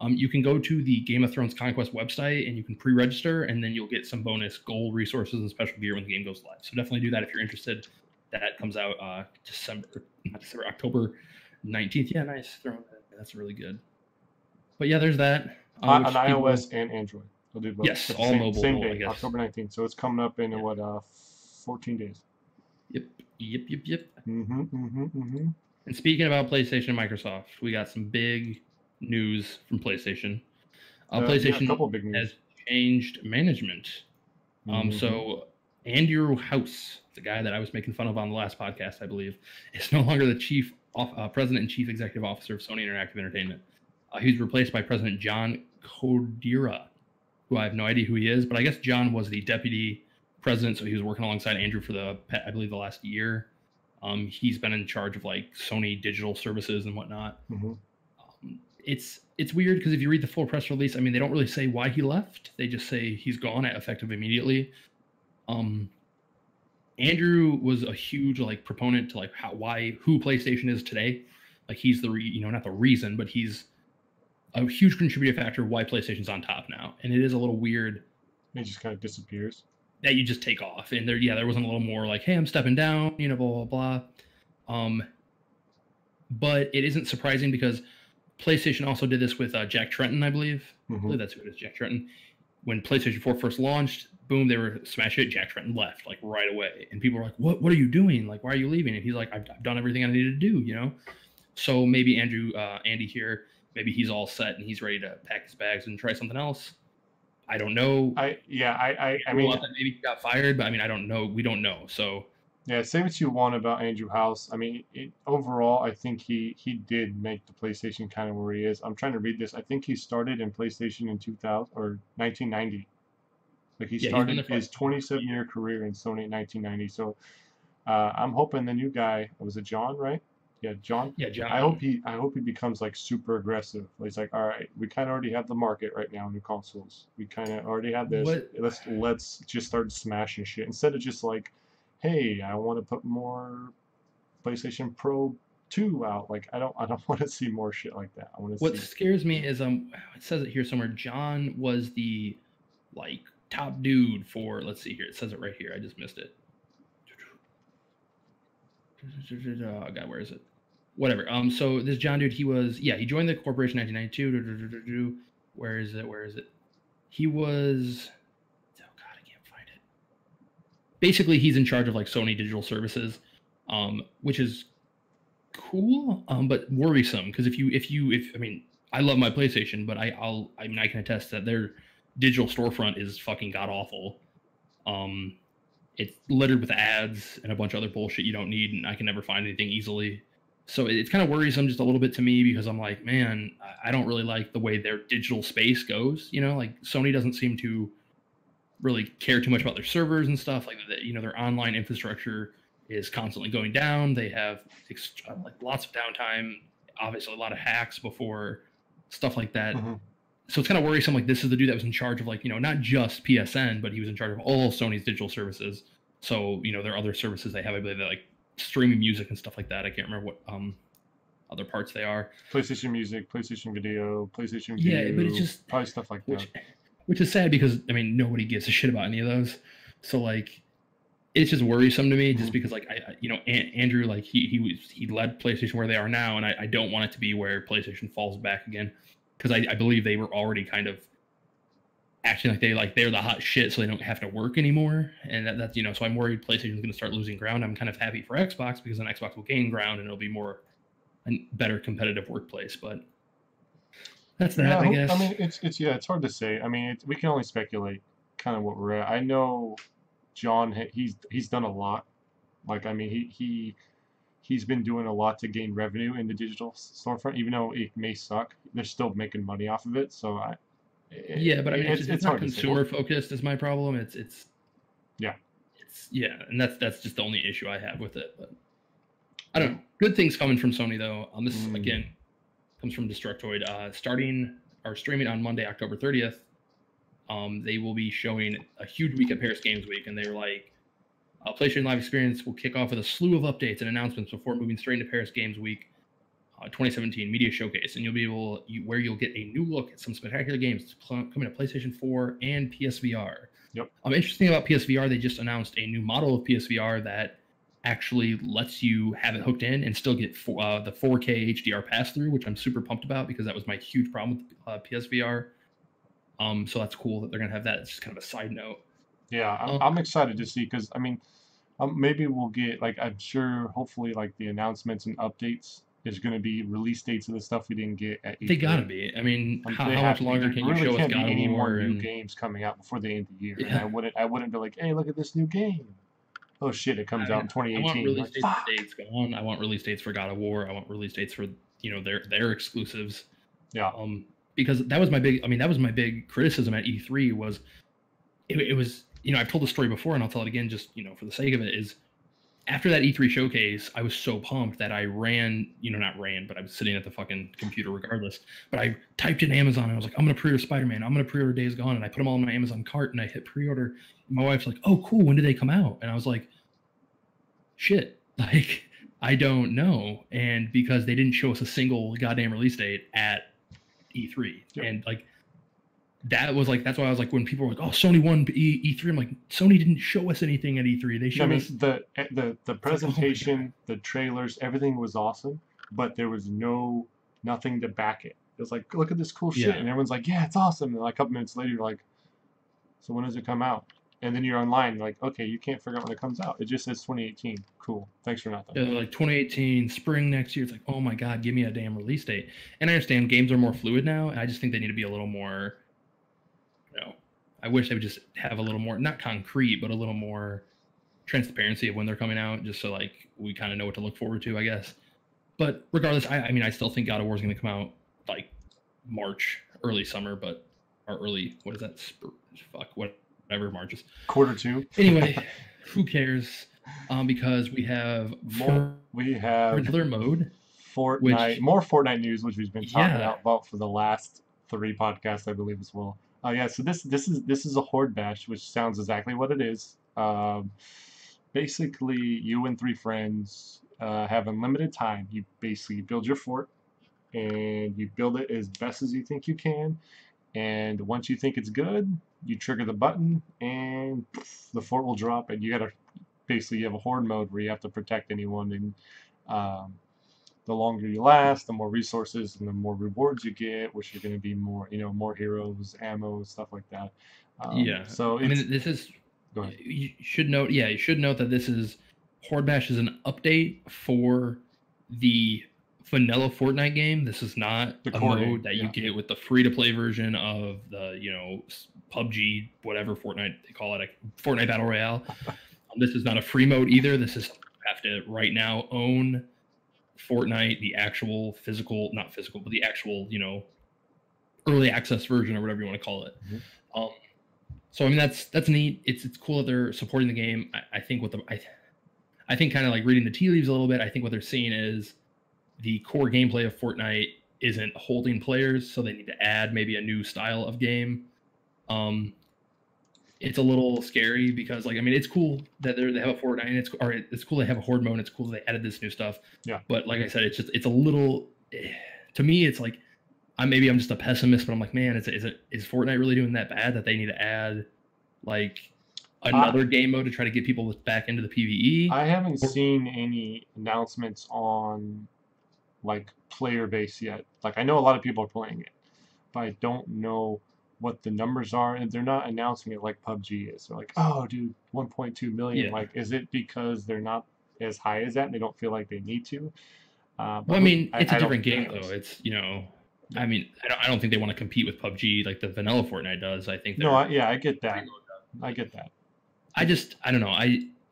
You can go to the Game of Thrones Conquest website and you can pre-register, and then you'll get some bonus gold resources and special gear when the game goes live. So definitely do that if you're interested. That comes out October 19th. Yeah, nice. That's really good. But yeah, there's that. On iOS and Android. They'll do both. Yes, all mobile. Same day, October 19th. So it's coming up in 14 days. Yep. And speaking about PlayStation and Microsoft, we got some big news from PlayStation. PlayStation a couple big news. has changed management. So Andrew House, the guy that I was making fun of on the last podcast, I believe, is no longer the president and chief executive officer of Sony Interactive Entertainment. He's replaced by President John Kodira, who I have no idea who he is, but I guess John was the deputy president, so he was working alongside Andrew for I believe the last year. He's been in charge of like Sony digital services and whatnot. Mm-hmm. It's weird because if you read the full press release, I mean, they don't really say why he left. They just say he's gone effective immediately. Andrew was a huge like proponent to like who PlayStation is today. Like he's the not the reason, but he's a huge contributing factor of why PlayStation's on top now. And it is a little weird. It just kind of disappears. That you just take off. And there wasn't a little more like, hey, I'm stepping down, blah, blah, blah. But it isn't surprising because PlayStation also did this with Jack Tretton, I believe. Mm-hmm. I believe that's who it is, Jack Tretton. When PlayStation 4 first launched, boom, they were smash hit. Jack Tretton left like right away. And people were like, what are you doing? Like, why are you leaving? And he's like, I've done everything I needed to do, So maybe Andy here, maybe he's all set and he's ready to pack his bags and try something else. I don't know. I mean, that maybe he got fired, but I mean, I don't know. We don't know. So yeah, say what you want about Andrew House. I mean, overall, I think he did make the PlayStation kind of where he is. I'm trying to read this. I think he started in PlayStation in 2000 or 1990. Like he started his 27-year career in Sony in 1990. So I'm hoping the new guy, was it John, right? Yeah, John. Yeah, John. I hope he becomes like super aggressive. He's like, all right, we kind of already have the market right now in the consoles. We kind of already have this. Let's just start smashing shit instead of just like, hey, I want to put more PlayStation Pro 2 out. Like I don't want to see more shit like that. I want to. What scares me is it says it here somewhere. John was the like top dude for. Let's see here. It says it right here. I just missed it. Oh God, where is it? Whatever. So this John dude, he joined the corporation in 1992. Where is it? He was. Oh God, I can't find it. Basically, he's in charge of like Sony digital services, which is cool, but worrisome because if I mean, I love my PlayStation, but I can attest that their digital storefront is fucking god awful. It's littered with ads and a bunch of other bullshit you don't need, and I can never find anything easily. So it's kind of worrisome just a little bit to me because I'm like, man, I don't really like the way their digital space goes. Like Sony doesn't seem to really care too much about their servers and stuff like that. Their online infrastructure is constantly going down. They have like lots of downtime, obviously a lot of hacks before stuff like that. Mm-hmm. So it's kind of worrisome. Like this is the dude that was in charge of like, not just PSN, but he was in charge of all Sony's digital services. So, there are other services they have, I believe, that like streaming music and stuff like that. I can't remember what other parts they are. PlayStation Music, PlayStation Video, PlayStation View. Yeah, but it's just probably stuff like that. Which is sad because I mean nobody gives a shit about any of those. So like it's just worrisome to me just because like Andrew, like he led PlayStation where they are now, and I don't want it to be where PlayStation falls back again. Because I believe they were already kind of acting like they're the hot shit, so they don't have to work anymore. And that's so I'm worried PlayStation's going to start losing ground. I'm kind of happy for Xbox because then Xbox will gain ground and it'll be more a better competitive workplace. But that's that, I guess. I mean, it's hard to say. I mean, we can only speculate kind of what we're at. I know John, he's done a lot. Like I mean, he's been doing a lot to gain revenue in the digital storefront, even though it may suck. They're still making money off of it. So it's not consumer focused is my problem. It's and that's just the only issue I have with it. But I don't know. Good things coming from Sony though. This again comes from Destructoid. Starting or streaming on Monday, October 30th. They will be showing a huge week at Paris Games Week, and they were like, PlayStation Live Experience will kick off with a slew of updates and announcements before moving straight into Paris Games Week 2017 Media Showcase, and you'll get a new look at some spectacular games coming to PlayStation 4 and PSVR. Yep. Interesting about PSVR, they just announced a new model of PSVR that actually lets you have it hooked in and still get the 4K HDR pass-through, which I'm super pumped about because that was my huge problem with PSVR. So that's cool that they're going to have that. It's just kind of a side note. Yeah, I'm excited to see because, I mean, maybe we'll get, like, I'm sure, hopefully, like, the announcements and updates, there's going to be release dates of the stuff we didn't get at E3. They got to be. I mean, how much longer can you show us God of War? Any more new games coming out before the end of the year. Yeah. And I wouldn't be like, hey, look at this new game. Oh, shit, it comes out in 2018. I want release dates gone. I want release dates for God of War. I want release dates for, their exclusives. Yeah. Because that was my big criticism at E3 was it was I've told the story before, and I'll tell it again, just for the sake of it. Is after that E3 showcase, I was so pumped that I ran, not ran, but I was sitting at the fucking computer regardless. But I typed in Amazon and I was like, I'm going to pre-order Spider-Man. I'm going to pre-order Days Gone. And I put them all in my Amazon cart and I hit pre-order. My wife's like, oh, cool. When did they come out? And I was like, shit, like, I don't know. And because they didn't show us a single goddamn release date at E3. Yep. And like, that's why I was like, when people were like, "Oh, Sony won E3," I'm like, Sony didn't show us anything at E3. They showed us the presentation, the trailers, everything was awesome, but there was nothing to back it. It was like, look at this cool shit, and everyone's like, yeah, it's awesome. And like a couple minutes later, you're like, so when does it come out? And then you're online, like, okay, you can't figure out when it comes out. It just says 2018. Cool. Thanks for nothing. Yeah, like 2018, spring next year. It's like, oh my god, give me a damn release date. And I understand games are more fluid now, and I just think they need to be a little more. I wish they would just have a little more, not concrete, but a little more transparency of when they're coming out, just so like we kind of know what to look forward to, I guess. But regardless, I mean, I still think God of War is going to come out like March, early summer, or early, what is that? Whatever March is. Q2. Anyway, who cares? Because we have another mode. Fortnite, more Fortnite news, which we've been talking about for the last 3 podcasts, I believe, as well. Yeah, so this is a horde bash, which sounds exactly what it is. Basically, you and 3 friends have unlimited time. You basically build your fort, and you build it as best as you think you can. And once you think it's good, you trigger the button, and the fort will drop. And you have a horde mode where you have to protect anyone. And the longer you last, the more resources and the more rewards you get, which are going to be more, more heroes, ammo, stuff like that. So I mean, this is. Go ahead. You should note that this is Horde Bash is an update for the vanilla Fortnite game. This is not a mode that you get with the free-to-play version of the, PUBG, whatever Fortnite they call it, Fortnite Battle Royale. This is not a free mode either. This is, you have to right now own Fortnite, the actual physical, not physical, but the actual, early access version or whatever you want to call it. Mm-hmm. So I mean that's neat. It's cool that they're supporting the game. I think I think kind of like reading the tea leaves a little bit. I think what they're seeing is the core gameplay of Fortnite isn't holding players, so they need to add maybe a new style of game. It's a little scary because, like, I mean, it's cool that they have a Fortnite, and it's cool they have a horde mode. And it's cool that they added this new stuff. Yeah. But like I said, it's a little. To me, it's like I'm just a pessimist, but I'm like, man, is Fortnite really doing that bad that they need to add like another game mode to try to get people back into the PvE? I haven't seen any announcements on like player base yet. Like I know a lot of people are playing it, but I don't know what the numbers are, and they're not announcing it like PUBG is. They're like, oh, dude, 1.2 million. Yeah. Like, is it because they're not as high as that and they don't feel like they need to? Well, I mean, it's a different game though. It's I mean, I don't think they want to compete with PUBG like the vanilla Fortnite does. I think. I get that. I get that. I don't know.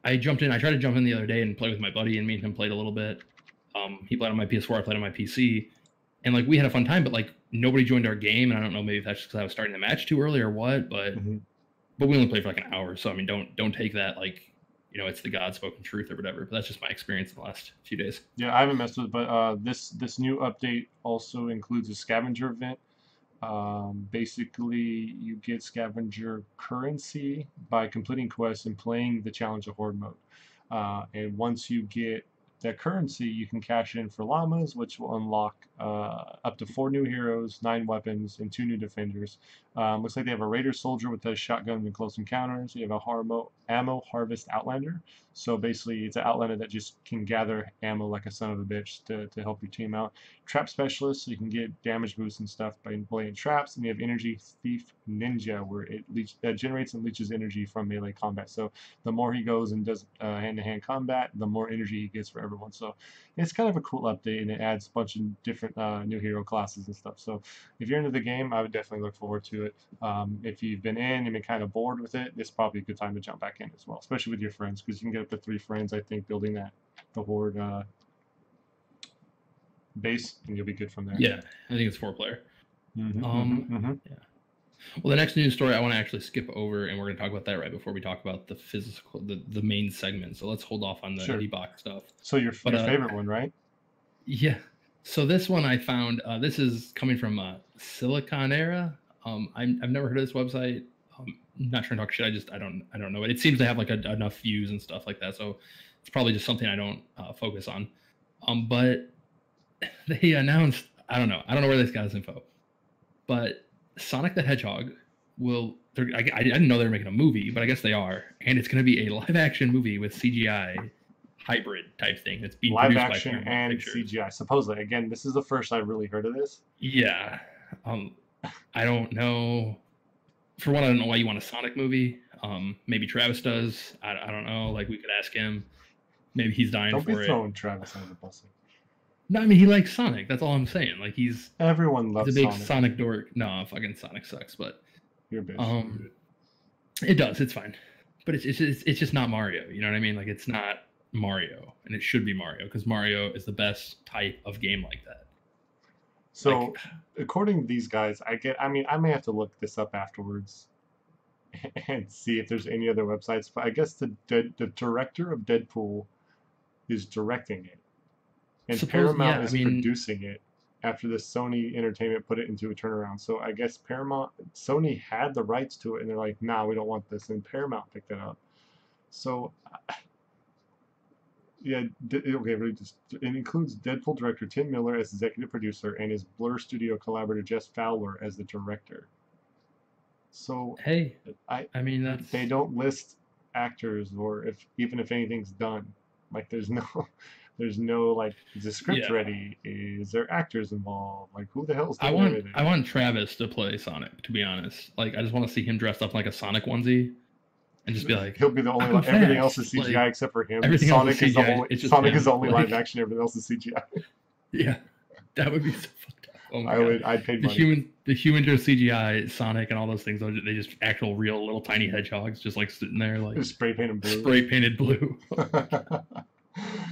I jumped in. I tried to jump in the other day and play with my buddy, and me and him played a little bit. He played on my PS4. I played on my PC, and like we had a fun time. But like nobody joined our game, and I don't know, maybe if that's because I was starting the match too early or what. But but we only played for like an hour, so I mean, don't take that like it's the God spoken truth or whatever. But that's just my experience in the last few days. Yeah, I haven't messed with it, but this new update also includes a scavenger event. Basically, you get scavenger currency by completing quests and playing the challenge of horde mode. And once you get that currency, you can cash in for llamas, which will unlock up to 4 new heroes, 9 weapons, and 2 new defenders. Looks like they have a raider soldier with a shotgun in close encounters. You have a ammo harvest outlander. So basically, it's an outlander that just can gather ammo like a son of a bitch to help your team out. Trap specialist, so you can get damage boosts and stuff by laying traps. And you have energy thief ninja, where it generates and leeches energy from melee combat. So the more he goes and does hand-to-hand combat, the more energy he gets for everyone. So it's kind of a cool update, and it adds a bunch of different new hero classes and stuff. So if you're into the game, I would definitely look forward to it. If you've been in and been kind of bored with it, it's probably a good time to jump back in as well, especially with your friends, because you can get up to 3 friends, I think, building the horde base, and you'll be good from there. Yeah, I think it's 4-player. Yeah. Well, the next news story I want to actually skip over, and we're going to talk about that right before we talk about the physical, the main segment. So let's hold off on the Sure. indie box stuff. So But your favorite one, right? yeah. So this one I found. This is coming from Silicon Era. I've never heard of this website. I'm not trying to talk shit. I don't know it. It seems to have like enough views and stuff like that. So it's probably just something I don't focus on. But they announced. I don't know. I don't know where this got this info. But Sonic the Hedgehog will. I didn't know they were making a movie, but I guess they are, and it's going to be a live action movie with CGI hybrid type thing that's being Live produced by action Paramount and Pictures. CGI. Supposedly, again, this is the first I've really heard of this. Yeah. I don't know. For one, I don't know why you want a Sonic movie. Maybe Travis does. I don't know. Like, we could ask him. Maybe he's dying Don't for be it. throwing Travis under the bus. No, I mean, he likes Sonic. That's all I'm saying. Like, Everyone he's loves a big Sonic. Sonic dork. No, fucking Sonic sucks, but You're a bitch. it does. It's fine. But it's just not Mario. You know what I mean? Like, it's not Mario, and it should be Mario because Mario is the best type of game like that. So, Like, according to these guys, I mean, I may have to look this up afterwards and see if there's any other websites. But I guess the director of Deadpool is directing it, and Paramount is producing it after the Sony Entertainment put it into a turnaround. So I guess Sony had the rights to it, and they're like, "Nah, we don't want this," and Paramount picked it up. So yeah, okay, it includes Deadpool director Tim Miller as executive producer and his Blur Studio collaborator Jess Fowler as the director. So hey, I mean, they don't list actors or even if anything's done. Like there's no like, is the script ready? Is there actors involved? Like who the hell's doing everything? I want Travis to play Sonic, to be honest. Like I just want to see him dressed up in like a Sonic onesie. And just be like, he'll be the only one. Everything else is CGI like, except for him. Sonic is the only live action. Everything else is CGI. Yeah, that would be so fucked up. Oh my God. I'd pay money. The human to CGI Sonic and all those things. They just actual real little tiny hedgehogs just like sitting there like just spray painted blue.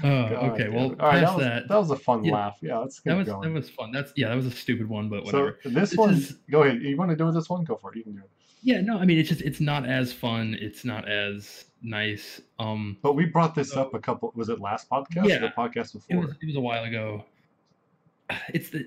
Okay, well, all right, that was a fun laugh. Yeah, let's get going. That was fun. That was a stupid one, but whatever. So this one, go ahead. You want to do this one? Go for it. You can do it. Yeah, no, I mean it's not as fun. It's not as nice. But we brought this up was it last podcast or the podcast before? It was a while ago.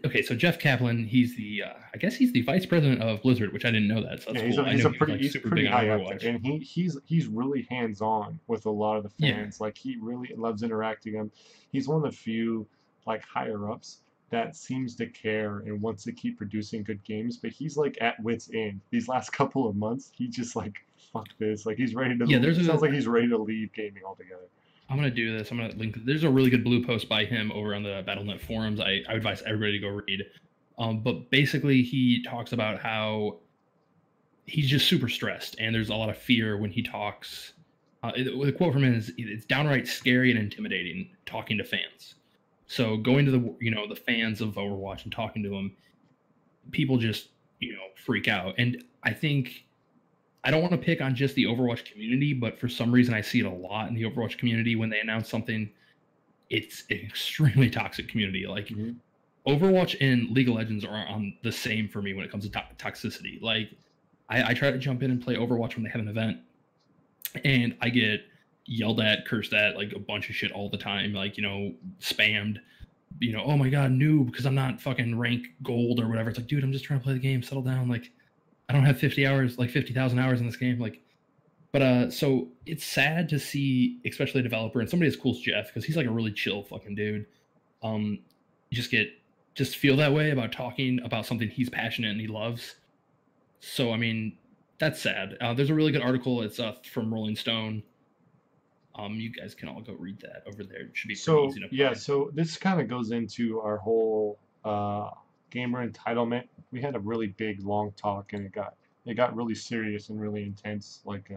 Okay, so Jeff Kaplan, he's I guess he's the vice president of Blizzard, which I didn't know that. So that's cool. He's pretty high up there, and he's really hands on with a lot of the fans. Like he really loves interacting. He's one of the few like higher ups that seems to care and wants to keep producing good games, but he's like at wit's end. These last couple of months, he just like fuck this. Like he's ready to. Sounds like he's ready to leave gaming altogether. I'm gonna do this. I'm gonna link. There's a really good blue post by him over on the Battle.net forums. I advise everybody to go read. But basically, he talks about how he's just super stressed, and there's a lot of fear when he talks. The quote from him is, "It's downright scary and intimidating talking to fans." So going to the fans of Overwatch and talking to them, people just freak out. And I think. I don't want to pick on just the Overwatch community, but for some reason I see it a lot in the Overwatch community when they announce something. It's an extremely toxic community. Like Overwatch and League of Legends are on the same for me when it comes to toxicity. Like I try to jump in and play Overwatch when they have an event, and I get yelled at, cursed at, like a bunch of shit all the time. Like spammed. Oh my god, noob, because I'm not fucking rank gold or whatever. It's like, dude, I'm just trying to play the game. Settle down. Like. I don't have 50,000 hours in this game. So it's sad to see, especially a developer and somebody as cool as Jeff, because he's like a really chill fucking dude. Just feel that way about talking about something he's passionate and he loves. So, I mean, that's sad. There's a really good article. It's from Rolling Stone. You guys can all go read that over there. It should be pretty easy to find. Yeah, so this kind of goes into our whole gamer entitlement. We had a really big long talk and it got really serious and really intense. Like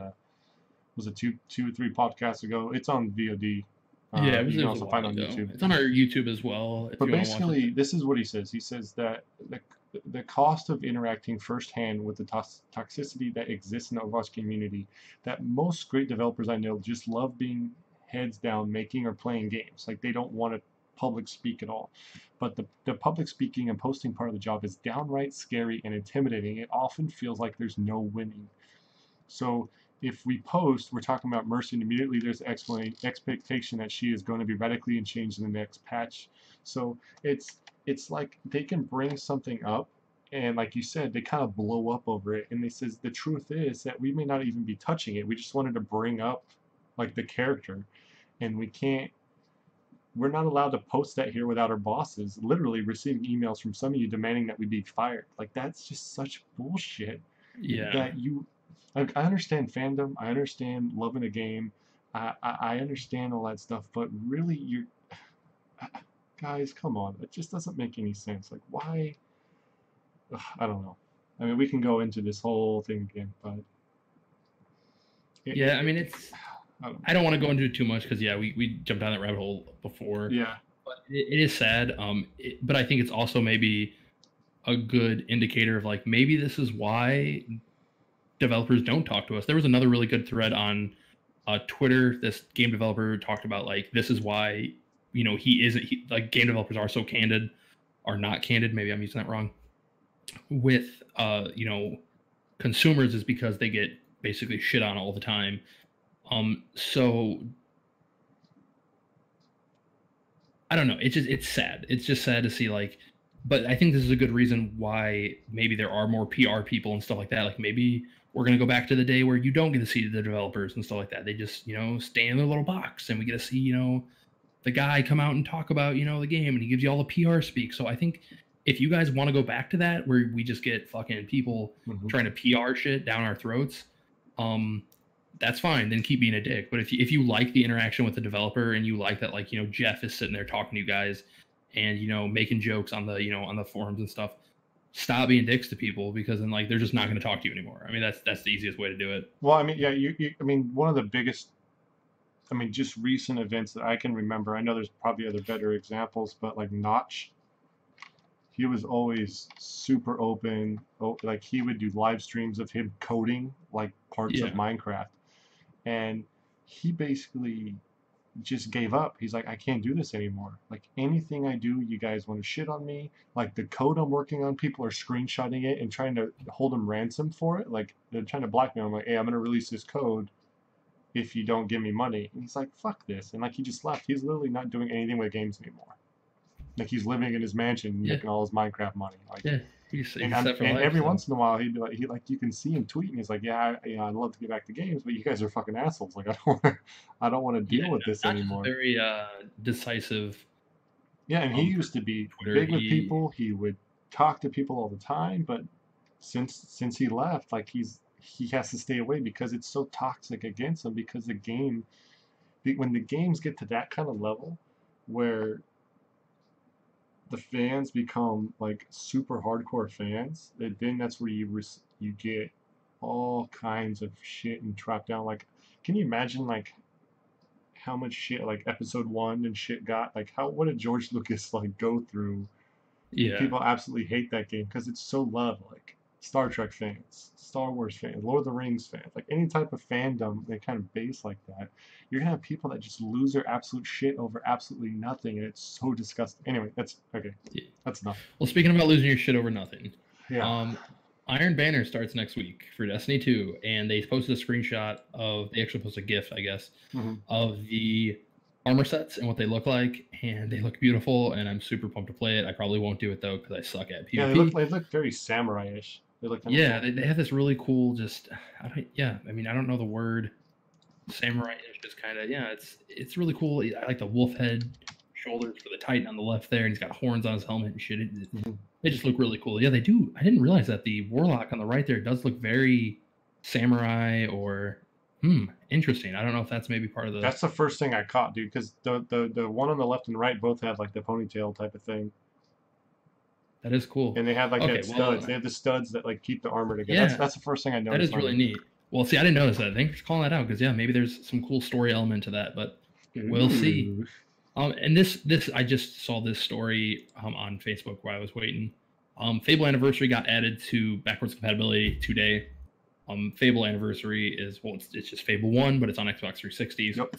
was it two or three podcasts ago? It's on VOD. Yeah, you can also find it on YouTube. It's on our YouTube as well. But basically, this is what he says. He says that the cost of interacting firsthand with the toxicity that exists in the Overwatch community, that most great developers I know just love being heads down making or playing games. Like they don't want to public speak at all. But the public speaking and posting part of the job is downright scary and intimidating. It often feels like there's no winning. So if we post, we're talking about Mercy, and immediately there's expectation that she is going to be radically and changed in the next patch. So it's like they can bring something up, and like you said, they kind of blow up over it. And they says the truth is that we may not even be touching it. We just wanted to bring up like the character, and we can't. We're not allowed to post that here without our bosses literally receiving emails from some of you demanding that we be fired. Like that's just such bullshit. Yeah. That you, like, I understand fandom. I understand loving a game. I understand all that stuff. But really, you're guys, come on. It just doesn't make any sense. Like, why? Ugh, I don't know. I mean, we can go into this whole thing again, but I mean, it's. I don't want to go into it too much because we jumped down that rabbit hole before. Yeah. But it is sad. But I think it's also maybe a good indicator of like maybe this is why developers don't talk to us. There was another really good thread on Twitter. This game developer talked about like this is why like game developers are so candid, or not candid. Maybe I'm using that wrong. With consumers is because they get basically shit on all the time. So I don't know. It's sad. It's just sad to see like, but I think this is a good reason why maybe there are more PR people and stuff like that. Like maybe we're going to go back to the day where you don't get to see the developers and stuff like that. They just, stay in their little box and we get to see, the guy come out and talk about, the game and he gives you all the PR speak. So I think if you guys want to go back to that, where we just get fucking people trying to PR shit down our throats, that's fine. Then keep being a dick. But if you like the interaction with the developer and you like that, like, Jeff is sitting there talking to you guys and, making jokes on the, on the forums and stuff, stop being dicks to people, because then like, they're just not going to talk to you anymore. I mean, that's the easiest way to do it. Well, I mean, yeah, I mean, one of the biggest, I mean, just recent events that I can remember, I know there's probably other better examples, but like Notch, he was always super open. Like he would do live streams of him coding like parts of Minecraft. And he basically just gave up. He's like, I can't do this anymore. Like anything I do, you guys want to shit on me. Like the code I'm working on, people are screenshotting it and trying to hold him ransom for it. Like they're trying to blackmail him. Like, hey, I'm going to release this code if you don't give me money. And he's like, fuck this. And like he just left. He's literally not doing anything with games anymore. Like he's living in his mansion, making all his Minecraft money. Like, and every once in a while, he'd be like, you can see him tweeting. He's like, yeah, I'd love to get back to games, but you guys are fucking assholes. Like, I don't want to deal with this anymore. Very decisive. Yeah, and he used to be Twitter, big with people. He would talk to people all the time, but since he left, like he has to stay away because it's so toxic against him. Because when the games get to that kind of level, where the fans become like super hardcore fans, then that's where you get all kinds of shit and trapped down. Like, can you imagine like how much shit like episode 1 and shit got? Like what did George Lucas like go through? Yeah, people absolutely hate that game because it's so loved. Like Star Trek fans, Star Wars fans, Lord of the Rings fans, like any type of fandom they kind of base like that, you're gonna have people that just lose their absolute shit over absolutely nothing, and it's so disgusting. Anyway, that's okay. Yeah. That's enough. Well, speaking about losing your shit over nothing, yeah. Iron Banner starts next week for Destiny 2, and they posted a screenshot of, they actually posted a GIF, I guess, of the armor sets and what they look like, and they look beautiful, and I'm super pumped to play it. I probably won't do it though because I suck at PvP. Yeah, they look very samurai-ish. They look kind of they have this really cool, just I mean, I don't know the word, samurai-ish, just kind of it's really cool. I like the wolf head shoulders for the Titan on the left there, and he's got horns on his helmet and shit. They just look really cool. Yeah, they do. I didn't realize that the warlock on the right there does look very samurai or interesting. I don't know if that's maybe part of the. That's the first thing I caught, dude, because the one on the left and right both have like the ponytail type of thing. That is cool. And they have like that studs. They have the studs that like keep the armor together. Yeah, that's the first thing I noticed. That is really neat. Well, see, I didn't notice that. Thanks for calling that out, because maybe there's some cool story element to that, but we'll see. And this I just saw this story on Facebook while I was waiting. Fable Anniversary got added to backwards compatibility today. Fable Anniversary is, well, it's just Fable 1, but it's on Xbox 360. So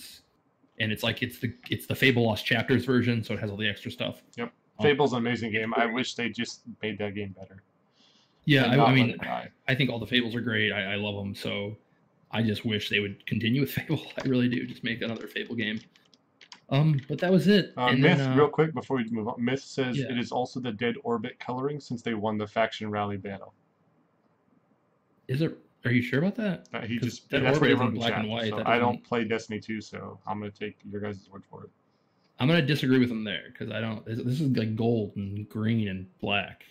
and it's like it's the Fable Lost Chapters version, so it has all the extra stuff. Yep. Fable's an amazing game. I wish they just made that game better. Yeah, And not I let mean, it die. I think all the Fables are great. I love them, so I just wish they would continue with Fable. I really do. Just make another Fable game. But that was it. And Myth, then, real quick before we move on. Myth says yeah. it is also the Dead Orbit coloring since they won the faction rally battle. Is it? Are you sure about that? He just Dead that's what Orbit he is wrote in in black chat. and white. So I don't play Destiny 2, so I'm gonna take your guys' word for it. I'm gonna disagree with him there because I don't. This is like gold and green and black.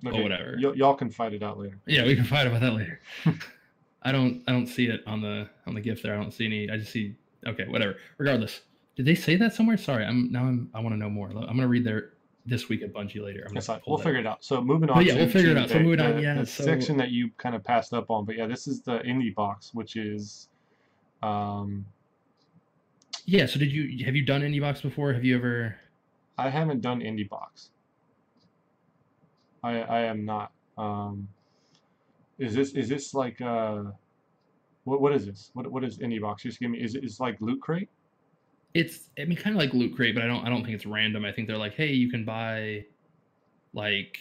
Okay, But whatever. Y'all can fight it out later. Yeah, we can fight about that later. I don't see it on the GIF there. I don't see any. I just see. Okay, whatever. Regardless, did they say that somewhere? Sorry, I want to know more. I'm gonna read their This Week at Bungie later. That's fine. We'll figure it out. So moving on. But yeah, we'll figure it out. So moving on. Yeah, the so section that you kind of passed up on, but yeah, this is the indie box, which is. Yeah. So have you done indie box before? Have you ever? I haven't done indie box. I am not. Is this like what is this? What is indie box? Just give me. Is like Loot Crate? It's kind of like Loot Crate, but I don't think it's random. I think they're like, hey, you can buy like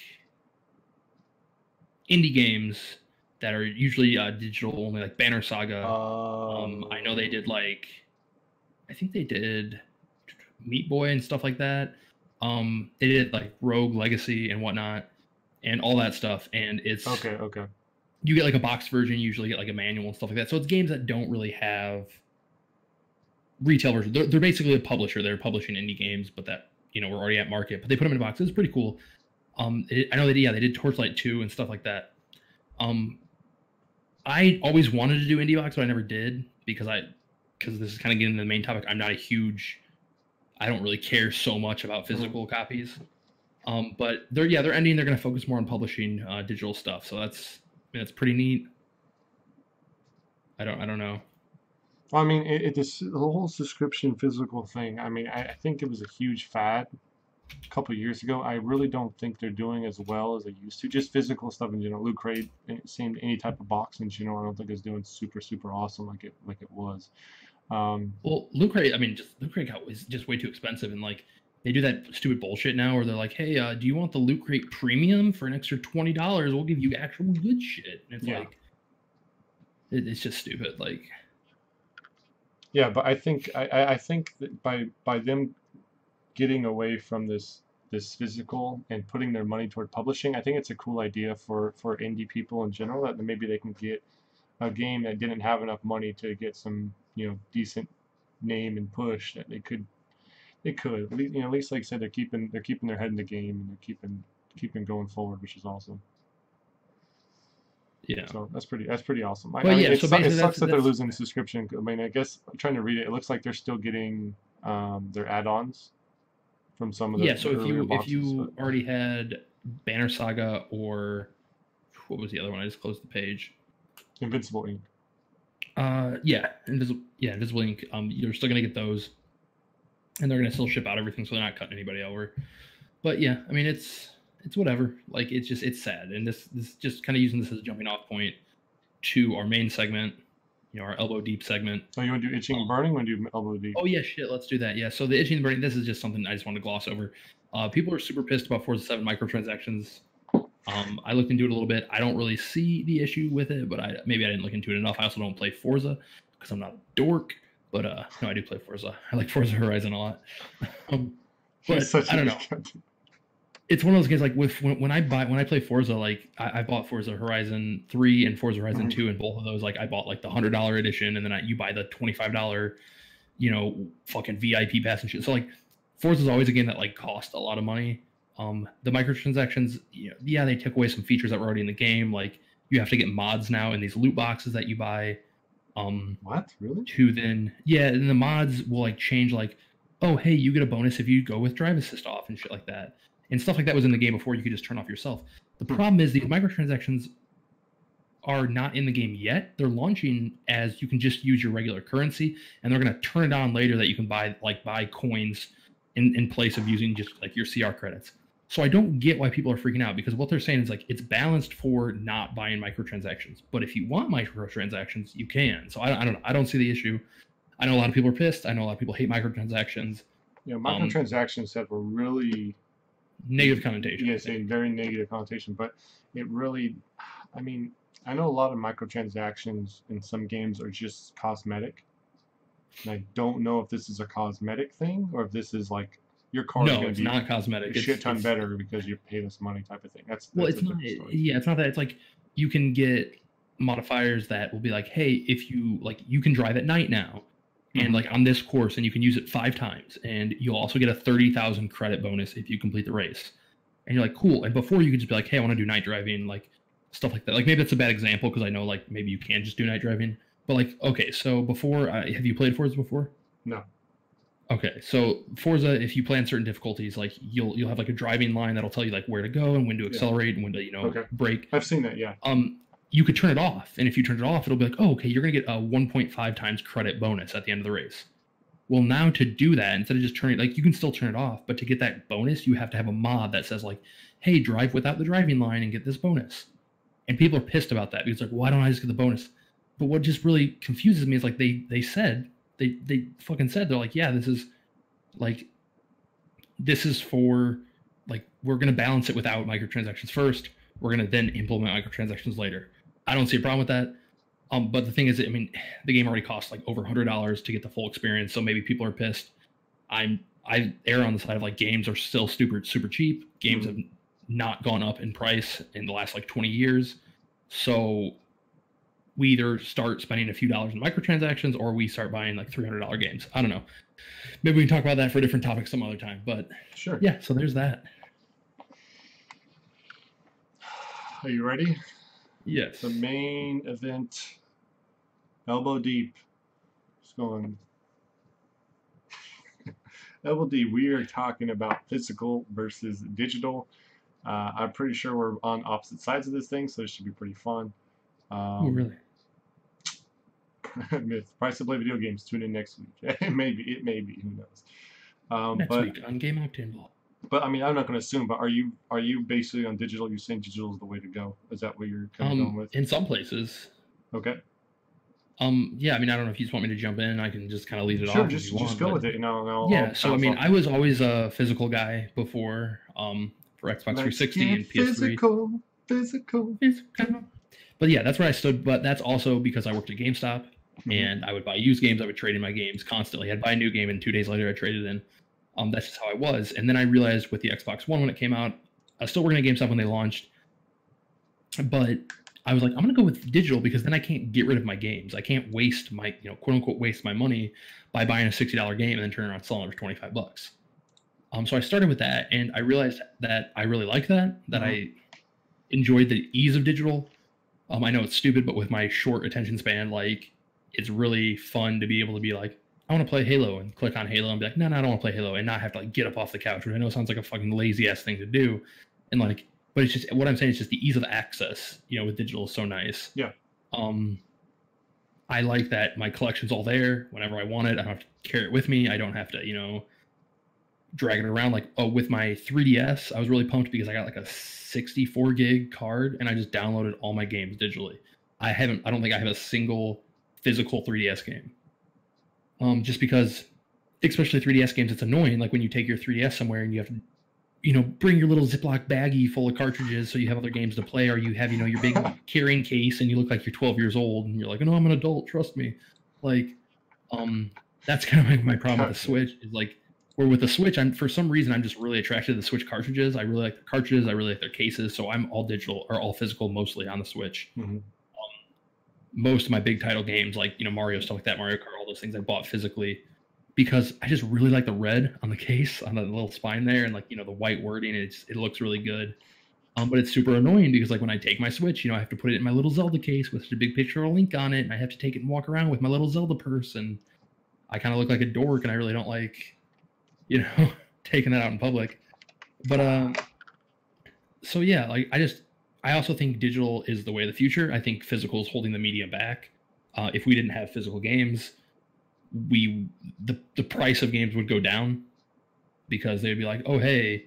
indie games that are usually digital only, like Banner Saga. I know they did like, I think they did Meat Boy and stuff like that. They did like Rogue Legacy and whatnot, and all that stuff. And it's okay. You get like a box version. You usually get like a manual and stuff like that. So it's games that don't really have retail version. They're basically a publisher. They're publishing indie games, but that we're already at market. But they put them in boxes. It's pretty cool. I know they did Torchlight 2 and stuff like that. I always wanted to do indie box, but I never did because this is kind of getting into the main topic. I'm not a huge. I don't really care so much about physical copies. But they're ending. They're going to focus more on publishing digital stuff. So that's pretty neat. I don't know. Well, I mean, the whole subscription physical thing. I mean, I think it was a huge fad a couple of years ago. I really don't think they're doing as well as they used to. Just physical stuff in general. Loot Crate, it seemed any type of box in general. I don't think it's doing super awesome like it was. Well, Loot Crate. I mean, Loot Crate is just way too expensive, and like they do that stupid bullshit now where they're like, hey, do you want the Loot Crate Premium for an extra $20? We'll give you actual good shit. And it's like, it's just stupid. Like. Yeah, but I think that by them getting away from this physical and putting their money toward publishing, I think it's a cool idea for indie people in general that maybe they can get a game that didn't have enough money to get some decent name and push that they could at least like I said they're keeping their head in the game and they're keeping going forward, which is awesome. Yeah. So that's pretty awesome. Well, I mean, it sucks that they're losing subscription. I mean, I guess I'm trying to read it. It looks like they're still getting their add-ons from some of the So if you already had Banner Saga or what was the other one? I just closed the page. Invincible Ink. Invisible Ink. You're still gonna get those, and they're gonna still ship out everything, so they're not cutting anybody over. But yeah, I mean it's whatever. Like it's sad, and this just kind of using this as a jumping off point to our main segment, our elbow deep segment. Oh, you want to do itching and burning? Want to do elbow deep? Oh yeah, shit, let's do that. Yeah, so the itching and burning. This is just something I just want to gloss over. People are super pissed about Forza 7 microtransactions. I looked into it a little bit. I don't really see the issue with it, but maybe I didn't look into it enough. I also don't play Forza because I'm not a dork. But no, I do play Forza. I like Forza Horizon a lot. But I don't know. It's one of those games like when I play Forza, like I bought Forza Horizon 3 and Forza Horizon 2, and both of those like I bought like the $100 edition, and then you buy the $25 fucking VIP pass and shit. So like Forza is always a game that like cost a lot of money. The microtransactions, they took away some features that were already in the game. Like you have to get mods now in these loot boxes that you buy. What? Really? And the mods will like change like, oh hey, you get a bonus if you go with drive assist off and shit like that. And stuff like that was in the game before you could just turn off yourself. The problem is these microtransactions are not in the game yet. They're launching as you can just use your regular currency, and they're going to turn it on later that you can buy coins in place of using just like your CR credits. So I don't get why people are freaking out, because what they're saying is like it's balanced for not buying microtransactions. But if you want microtransactions, you can. So I don't know. I don't see the issue. I know a lot of people are pissed. I know a lot of people hate microtransactions. You know, Um, microtransactions have a really, Negative connotation, I yes, a think. very negative connotation, but it really, I mean, I know a lot of microtransactions in some games are just cosmetic, and I don't know if this is a cosmetic thing or if this is like your car is No, going to it's be not a cosmetic. shit ton It's better because you pay this money type of thing. well, That's a it's not. different story. Yeah, it's not that. It's like you can get modifiers that will be like, hey, if you like, you can drive at night now, and Hmm. like on this course, and you can use it 5 times, and you'll also get a 30,000 credit bonus if you complete the race. And you're like, cool. And before you could just be like, hey, I want to do night driving, like stuff like that. Like maybe that's a bad example because I know like maybe you can just do night driving. But like, okay, so before, have you played Forza before? No. Okay, so Forza, if you play on certain difficulties, like you'll have like a driving line that'll tell you like where to go and when to Yeah. accelerate and when to Okay. brake. I've seen that. Yeah. You could turn it off, and if you turn it off, it'll be like, oh, okay, you're gonna get a 1.5 times credit bonus at the end of the race. Well, now to do that, instead of just turning, like you can still turn it off, but to get that bonus, you have to have a mod that says like, hey, drive without the driving line and get this bonus. And people are pissed about that because like, why don't I just get the bonus? But what just really confuses me is like they fucking said they're like, yeah, like this is for like we're gonna balance it without microtransactions first. We're gonna then implement microtransactions later. I don't see a problem with that. But the thing is, I mean, the game already costs like over $100 to get the full experience, so maybe people are pissed. I err on the side of like games are still super cheap. Games have not gone up in price in the last like 20 years. So we either start spending a few dollars in microtransactions or we start buying like $300 games. I don't know. Maybe we can talk about that for a different topic some other time. But Sure. yeah, so there's that. Are you ready? Yes. The main event, elbow deep. Just going elbow deep. We are talking about physical versus digital. I'm pretty sure we're on opposite sides of this thing, so it should be pretty fun. Oh, really? Myth. Price to play video games. Tune in next week. It may be. It may be. Who knows? Next But week on GameOctane Ball. I mean, I'm not going to assume. But are you basically on digital? You're saying digital is the way to go. Is that what you're kind of going with? In some places. Okay. Yeah, I mean, I don't know if you just want me to jump in. I can just kind of lead it Sure. off if you want. Just go But with it. And yeah, I'll so I bounce mean, off. I was always a physical guy before, for Xbox Let's 360 get and PS3. physical. But yeah, that's where I stood. But that's also because I worked at GameStop, Mhm. and I would buy used games. I would trade in my games constantly. I'd buy a new game, and 2 days later, I traded in. That's just how I was. And then I realized with the Xbox One when it came out, I was still working at GameStop when they launched, but I was like, I'm gonna go with digital because then I can't get rid of my games. I can't waste my, quote unquote, waste my money by buying a $60 game and then turning around and selling it for $25. So I started with that, and I realized that I really like that. I enjoyed the ease of digital. I know it's stupid, but with my short attention span, like it's really fun to be able to be like, I want to play Halo and click on Halo and be like, no, I don't want to play Halo, and not have to like get up off the couch, which I know sounds like a fucking lazy ass thing to do. And like, but it's just what I'm saying is just the ease of access, with digital is so nice. Yeah. I like that my collection's all there whenever I want it. I don't have to carry it with me. I don't have to, drag it around. Like, oh, with my 3DS, I was really pumped because I got like a 64 gig card and I just downloaded all my games digitally. I don't think I have a single physical 3DS game. Just because, especially 3DS games, it's annoying. Like when you take your 3DS somewhere and you have to, bring your little Ziploc baggie full of cartridges so you have other games to play, or you have, your big carrying case and you look like you're 12 years old and you're like, no, I'm an adult, trust me. Like, that's kind of my problem with the Switch is like, or with the Switch, for some reason, I'm just really attracted to the Switch cartridges. I really like the cartridges. I really like their cases. So I'm all digital or all physical mostly on the Switch. Mm-hmm. Most of my big title games, like, Mario, stuff like that, Mario Kart, all those things I bought physically because I just really like the red on the case, on the little spine there, and like, the white wording. It looks really good. But it's super annoying because like when I take my Switch, I have to put it in my little Zelda case with a big picture of a Link on it, and I have to take it and walk around with my little Zelda purse, and I kind of look like a dork, and I really don't like, taking that out in public. But so yeah, like I also think digital is the way of the future. I think physical is holding the media back. If we didn't have physical games, the price of games would go down because they'd be like, oh hey,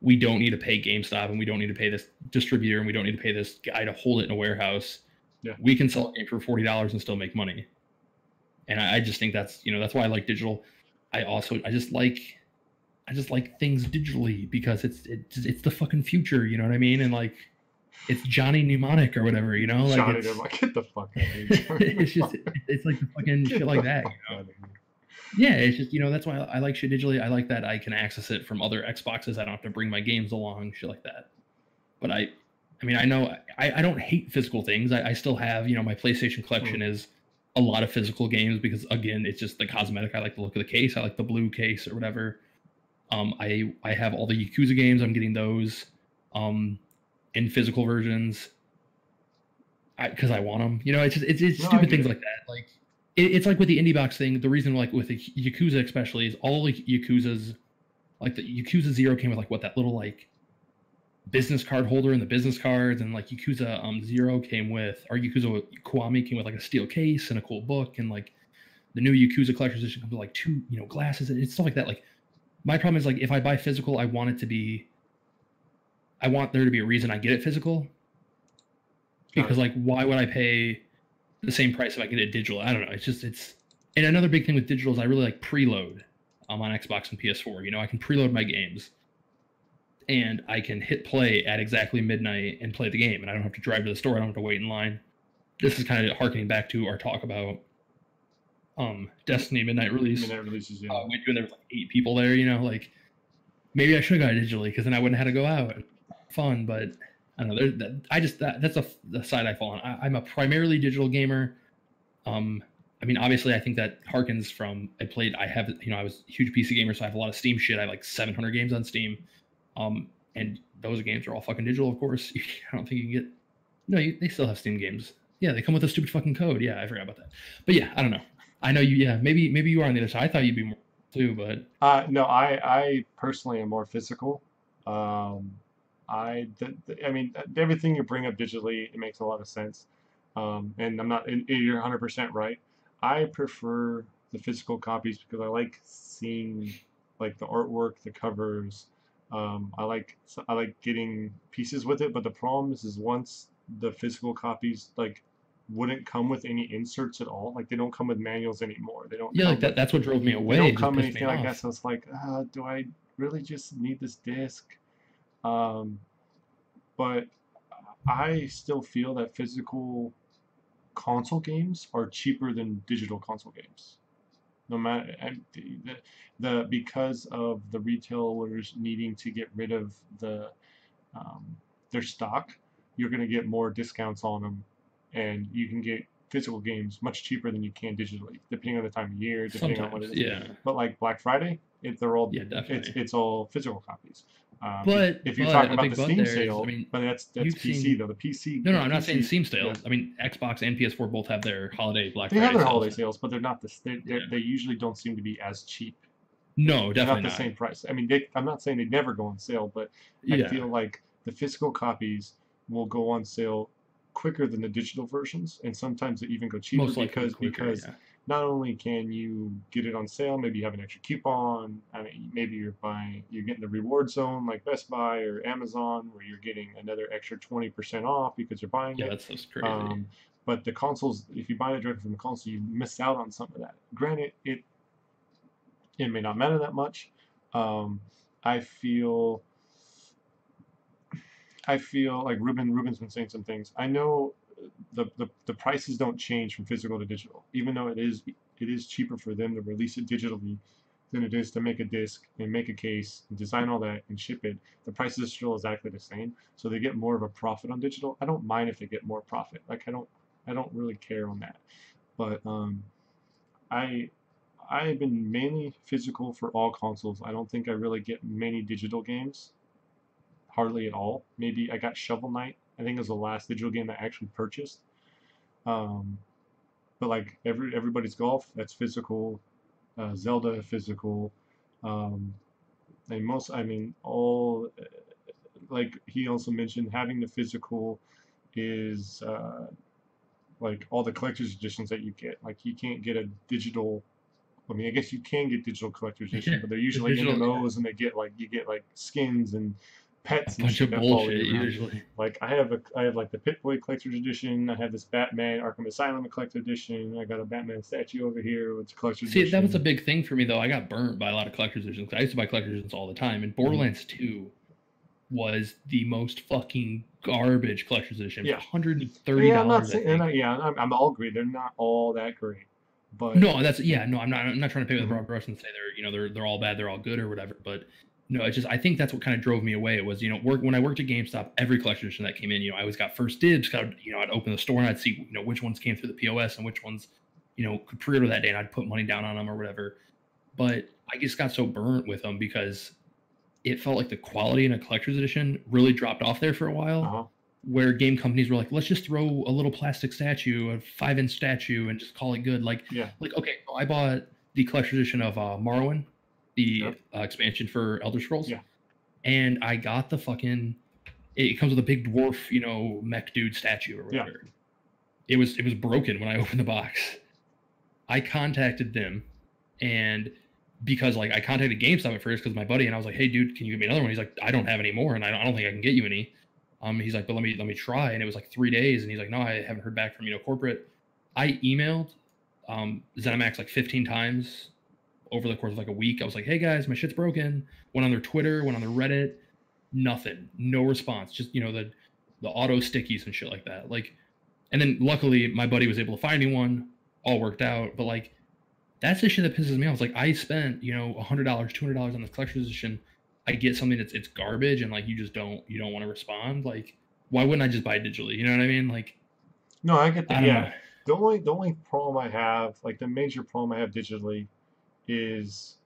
we don't need to pay GameStop and we don't need to pay this distributor and we don't need to pay this guy to hold it in a warehouse. Yeah. We can sell a game for $40 and still make money. and I just think that's that's why I like digital. I just like things digitally because it's the fucking future. You know what I mean? And like it's Johnny Mnemonic or whatever. Like Shot it. I'm it's like, get the fuck out of here. it's just it's like the fucking Get shit the like that. fuck out of here. Yeah, it's just that's why I like shit digitally. I like that I can access it from other Xboxes. I don't have to bring my games along, shit like that. But I mean, I know I don't hate physical things. I still have my PlayStation collection is a lot of physical games because again, it's just the cosmetic. I like the look of the case. I like the blue case or whatever. I have all the Yakuza games. I'm getting those in physical versions because I want them. It's just it's stupid things like that. Like it's like with the indie box thing. The reason like with the Yakuza especially is all like Yakuzas, like the Yakuza 0 came with like what that little like business card holder and the business cards, and like Yakuza 0 came with, or Yakuza Kiwami came with like a steel case and a cool book, and like the new Yakuza collector's edition comes with like 2 glasses and it's stuff like that. Like my problem is like if I buy physical, I want there to be a reason I get it physical. Because like why would I pay the same price if I get it digital? I don't know. And another big thing with digital is I really like preload on Xbox and PS4. I can preload my games and I can hit play at exactly midnight and play the game, and I don't have to drive to the store. I don't have to wait in line. This is kind of harkening back to our talk about Destiny midnight release. Midnight releases, yeah. Went to, and there was like 8 people there. Like maybe I should have got it digitally because then I wouldn't have had to go out. Fun, but I don't know. That's the side I fall on. I'm a primarily digital gamer. I mean, obviously, I think that harkens from I was a huge PC gamer, so I have a lot of Steam shit. I have like 700 games on Steam. And those games are all fucking digital, of course. I don't think you can get. No, they still have Steam games. Yeah, they come with a stupid fucking code. Yeah, I forgot about that. But yeah, I don't know. I know you. Yeah, maybe you are on the other side. I thought you'd be more too, but no, I personally am more physical. I mean, everything you bring up digitally, it makes a lot of sense. And you're 100% right. I prefer the physical copies because I like seeing like the artwork, the covers. I like getting pieces with it, but the problem is once the physical copies like wouldn't come with any inserts at all. Like they don't come with manuals anymore. They don't. Yeah, like that. That's what drove me away. They don't come anything like that. So it's like, do I really just need this disc? But I still feel that physical console games are cheaper than digital console games. No matter because of the retailers needing to get rid of their stock, you're going to get more discounts on them, and you can get physical games much cheaper than you can digitally, depending on the time of year, depending on what it is. Yeah. But like Black Friday, they're all it's all physical copies. If you're talking about the Steam sale, but that's PC though. The PC. No, I'm not saying Steam sales. Yeah. I mean, Xbox and PS4 both have their holiday Black Friday. They have their holiday sales, but they're not they usually don't seem to be as cheap. No, definitely they're not the same price. I mean, I'm not saying they never go on sale, but I feel like the physical copies will go on sale quicker than the digital versions, and sometimes they even go cheaper because not only can you get it on sale, maybe you have an extra coupon. I mean, maybe you're getting the reward zone like Best Buy or Amazon, where you're getting another extra 20% off because you're buying it. Yeah, that's crazy. But the consoles, if you buy it directly from the console, you miss out on some of that. Granted, it may not matter that much. I feel like Ruben's been saying some things. I know the prices don't change from physical to digital, even though it is cheaper for them to release it digitally than it is to make a disc and make a case and design all that and ship it. The prices are still exactly the same, so they get more of a profit on digital. I don't mind if they get more profit. Like I don't really care on that. But I've been mainly physical for all consoles. I don't think I really get many digital games. Hardly at all. Maybe I got Shovel Knight. I think it was the last digital game I actually purchased. But like everybody's golf, that's physical. Zelda, physical. All like he also mentioned, having the physical is like all the collector's editions that you get. Like you can't get a digital. I mean, I guess you can get digital collector's edition, but they're usually MMOs, and you get like skins and A pets and bunch shit of that follow bullshit you around. usually. Like I have like the Pit-Boy Collector's Edition. I have this Batman Arkham Asylum Collector's Edition. I got a Batman statue over here with the Collector's See, that was a Edition. big thing for me though. I got burnt by a lot of collector's editions. I used to buy collector's editions all the time, and Hmm. Borderlands 2 was the most fucking garbage collector's edition. It was Yeah, yeah. I'm not $130, I saying, and think. yeah, I'm all agree. They're not all that great, but No, that's yeah. No, I'm not trying to paint with a mhm, broad brush and say they're all bad, they're all good or whatever. But no, it's just I think that's what kind of drove me away. It was when I worked at GameStop, every collection edition that came in, I always got first dibs. I'd open the store and I'd see which ones came through the POS and which ones could pre-order that day, and I'd put money down on them or whatever. But I just got so burnt with them because it felt like the quality in a collector's edition really dropped off there for a while, uh-huh, where game companies were like, let's just throw a little plastic statue, a 5-inch statue, and just call it good. yeah, Okay, so I bought the collector's edition of Morrowind, the yep, expansion for Elder Scrolls, yeah, and I got the fucking. It comes with a big dwarf, mech dude statue or yeah, whatever. It was broken when I opened the box. I contacted them, and because I contacted GameStop at first because my buddy, and I was like, hey dude, can you give me another one? He's like, I don't have any more, and I don't think I can get you any. He's like, but let me try, and it was like 3 days, and he's like, no, I haven't heard back from corporate. I emailed ZeniMax like 15 times over the course of like a week. I was like, hey guys, my shit's broken. Went on their Twitter, went on their Reddit, nothing, no response. Just the auto stickies and shit like that. And then luckily my buddy was able to find me one, all worked out. But that's the shit that pisses me off. It's I spent $100, $200 on the collector's edition. I get something that's it's garbage, and you don't want to respond. Why wouldn't I just buy it digitally? You know what I mean? no, I get I that. don't Yeah, know. the only problem I have, like the major problem I have digitally, is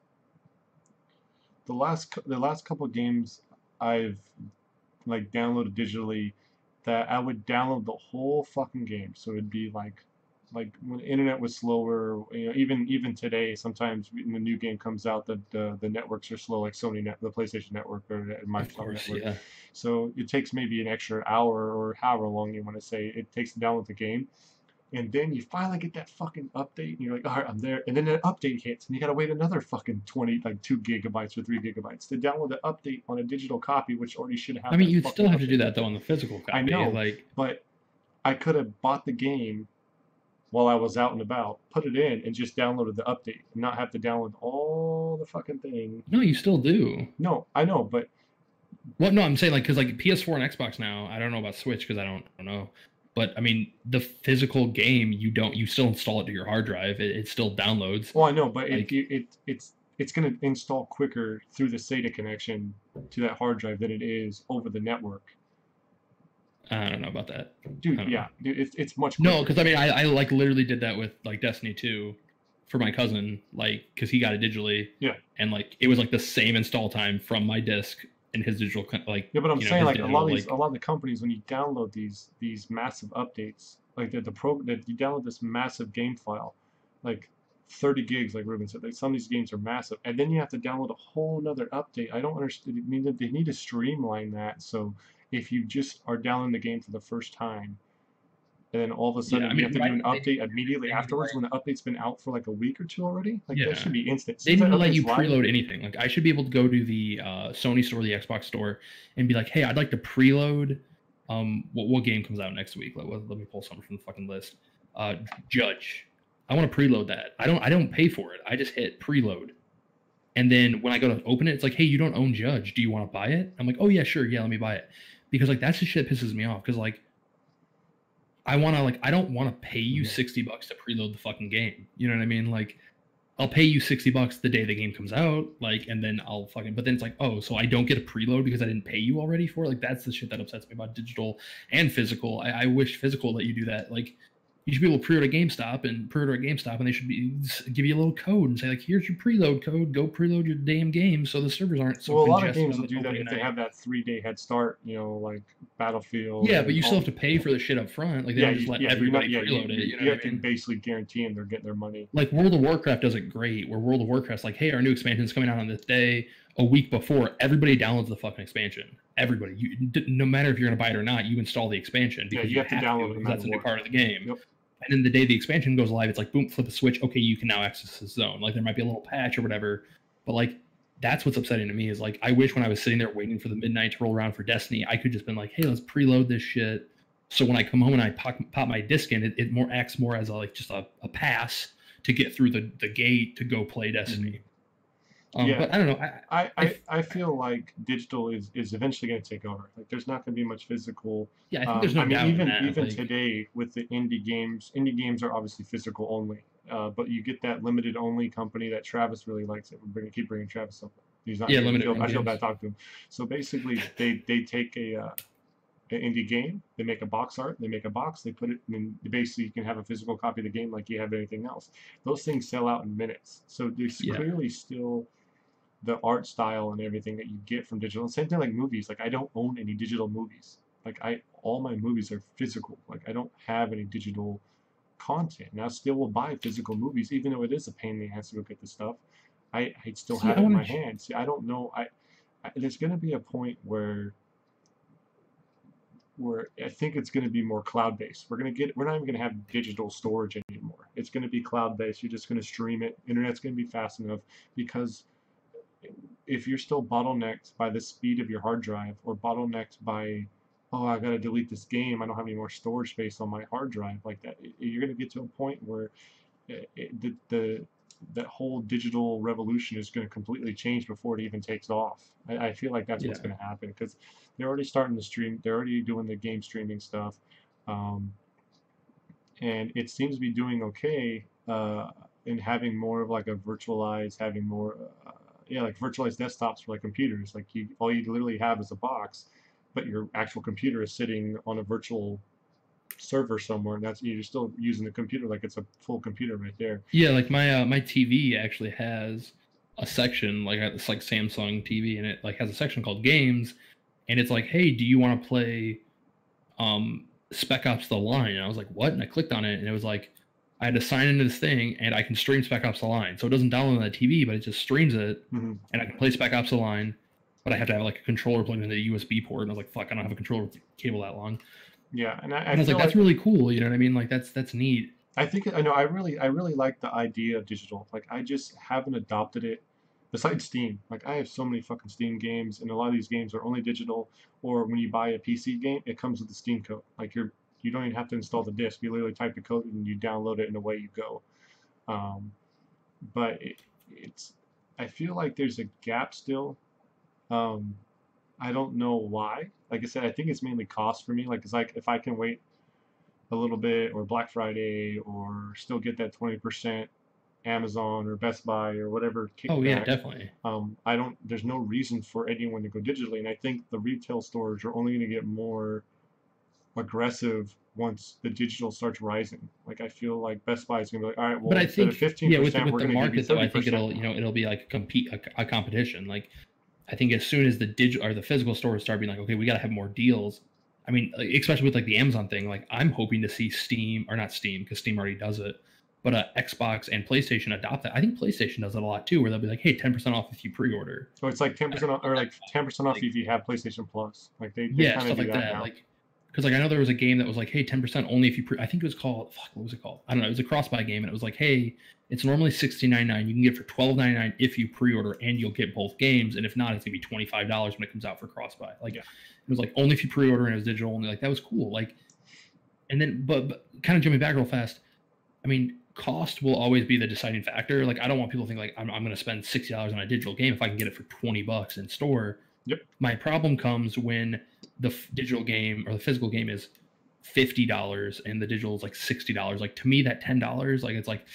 the last couple of games I've like downloaded digitally, that I would download the whole fucking game. So it'd be like when the internet was slower, even today, sometimes when a new game comes out, the networks are slow, like the PlayStation Network or the Of Microsoft course, Network. yeah. So it takes maybe an extra hour or however long you want to say it takes to download the game. And then you finally get that fucking update, and you're like, all right, I'm there. And then the update hits, and you gotta wait another fucking 20, like 2 GB or 3 GB to download the update on a digital copy, which already should I have mean, that you'd still fucking have to do update that with though it. on the physical I copy. know, but I could have bought the game while I was out and about, put it in, and just downloaded the update, and not have to download all the fucking thing. No, you still do. No, I know, but Well, no, I'm saying because PS4 and Xbox now. I don't know about Switch because I don't know. But I mean, the physical game you still install it to your hard drive. It still downloads. well, I know, but Like it's gonna install quicker through the SATA connection to that hard drive than it is over the network. I don't know about that. I Dude, don't know. yeah, dude, it's much No, quicker. because I mean, I literally did that with Destiny 2 for my cousin, because he got it digitally, Yeah. and it was the same install time from my disc and his digital Yeah, but I'm saying his like digital a lot of the companies, when you download these massive updates, like that you download this massive game file, like 30 gigs, like Ruben said, like some of these games are massive, and then you have to download a whole nother update. I don't understand. They need to streamline that. So if you just are downloading the game for the first time, and then all of a Yeah, sudden I you have mean, to what I do an think update immediately they need to afterwards when the update's been out for like a week or two already, like that yeah. should be instant. As They soon as need that to let you update's live, preload anything. I should be able to go to the Sony store, the Xbox store, and be like, "Hey, I'd like to preload. What game comes out next week? Let me pull something from the fucking list. Judge. I want to preload that. I don't pay for it. I just hit preload, and then when I go to open it, it's like, "Hey, you don't own Judge. Do you want to buy it?" I'm like, "Oh yeah, sure, yeah, let me buy it," because that's the shit that pisses me off. Because I want to I don't want to pay you $60 to preload the fucking game. You know what I mean? I'll pay you $60 the day the game comes out, and then I'll fucking. But then it's like, oh, so I don't get a preload because I didn't pay you already for it. That's the shit that upsets me about digital and physical. I wish physical let you do that. You should be able to pre-order GameStop and they should give you a little code and say here's your preload code. Go preload your damn game so the servers aren't so well, a lot of congested games on will the do that opening if they night. have that 3 day head start, like Battlefield Yeah, but and you still all. have to pay for the shit up front. They Yeah, don't just let you're everybody not. Yeah, preload it. You know you what have I to mean? basically guarantee them they're getting their money. World of Warcraft does it great, where World of Warcraft's hey, our new expansion is coming out on this day. A week before, everybody downloads the fucking expansion. Everybody, no matter if you're going to buy it or not, you install the expansion Yeah, because you have to download it no because matter that's a new what. part of the game. Yep. And then the day the expansion goes live, it's boom, flip a switch. Okay, you can now access this zone. There might be a little patch or whatever, but that's what's upsetting to me is like I wish when I was sitting there waiting for the midnight to roll around for Destiny, I could just been like, hey, let's preload this shit. So when I come home and I pop my disc in, it more acts more as a, like just a pass to get through the gate to go play Destiny. Yeah, but I don't know. I feel like digital is eventually going to take over. Like, there's not going to be much physical. Yeah, I think there's no I mean, doubt in even that. even Like, today with the indie games are obviously physical only. But you get that limited only company that Travis really likes. It. We're going to keep bringing Travis up. He's not yeah, here. limited I feel games. bad talking to him. So basically, they take an indie game, they make a box art, they make a box, they put it in. Basically, you can have a physical copy of the game like you have anything else. Those things sell out in minutes. So there's Yeah. clearly still the art style and everything that you get from digital. Same thing like movies. Like, I don't own any digital movies. Like, all my movies are physical. Like, I don't have any digital content. And I still will buy physical movies, even though it is a pain in the ass to go get the stuff. I still See, have I it in want my to. hand. See, I don't know. There's going to be a point where I think it's going to be more cloud based. We're not even going to have digital storage anymore. It's going to be cloud based. You're just going to stream it. Internet's going to be fast enough, because if you're still bottlenecked by the speed of your hard drive, or bottlenecked by, oh, I got to delete this game, I don't have any more storage space on my hard drive, like that, you're going to get to a point where that whole digital revolution is going to completely change before it even takes off. I feel like that's what's going to happen, because they're already starting to stream. They're already doing the game streaming stuff, and it seems to be doing okay in having more of like a virtualized, having more, like virtualized desktops for like computers. Like, all you literally have is a box, but your actual computer is sitting on a virtual server somewhere, and you're still using the computer like it's a full computer right there. Yeah, like my TV actually has a section like it's like Samsung TV, and it like has a section called games, and it's like, hey, do you want to play Spec Ops: The Line? And I was like, what? And I clicked on it, and it was like I had to sign into this thing, and I can stream Spec Ops: The Line. So it doesn't download on the TV, but it just streams it, Mm-hmm. and I can play Spec Ops: The Line, but I have to have like a controller plugged into the USB port. And I was like, fuck, I don't have a controller with cable that long. Yeah, and I was like, that's really cool. You know what I mean? Like, that's neat. I think I know. I really like the idea of digital. Like, I just haven't adopted it. Besides Steam, like, I have so many fucking Steam games, and a lot of these games are only digital. Or when you buy a PC game, it comes with the Steam code. Like, you don't even have to install the disc. You literally type the code and you download it, and away you go. But it's I feel like there's a gap still. Um, I don't know why. Like I said, I think it's mainly cost for me. Like, it's like, if I can wait a little bit, or Black Friday, or still get that 20% Amazon or Best Buy or whatever Oh yeah, kickback, definitely. there's no reason for anyone to go digitally. And I think the retail stores are only going to get more aggressive once the digital starts rising. Like, I feel like Best Buy is going to be like, all right, well, But I instead of think, yeah, with 15%, we're the going to give you market though, I think 30% now. it'll be like a competition. Like, I think as soon as the digital or the physical stores start being like, okay, we got to have more deals. I mean, like, especially with like the Amazon thing, like I'm hoping to see Steam, or not Steam because Steam already does it, but Xbox and PlayStation adopt that. I think PlayStation does it a lot too, where they'll be like, hey, 10% off if you pre-order. So it's like 10% off, or like 10% off if you have PlayStation Plus. Like, they Yeah, kind of stuff do like that that. now. Like, because like I know there was a game that was like, hey, 10% only if you I think it was called, fuck, what was it called? I don't know. It was a cross-buy game, and it was like, hey, it's normally $16.99. You can get it for $12.99 if you pre-order, and you'll get both games. And if not, it's gonna be $25 when it comes out for cross-buy. Like, Yeah. it was like only if you pre-order, and it was digital only. Like, that was cool. Like, and then but kind of jumping back real fast. I mean, cost will always be the deciding factor. Like, I don't want people to think like I'm gonna spend $60 on a digital game if I can get it for $20 in store. Yep. My problem comes when the digital game or the physical game is $50 and the digital is like $60. Like, to me, that $10, like, it's like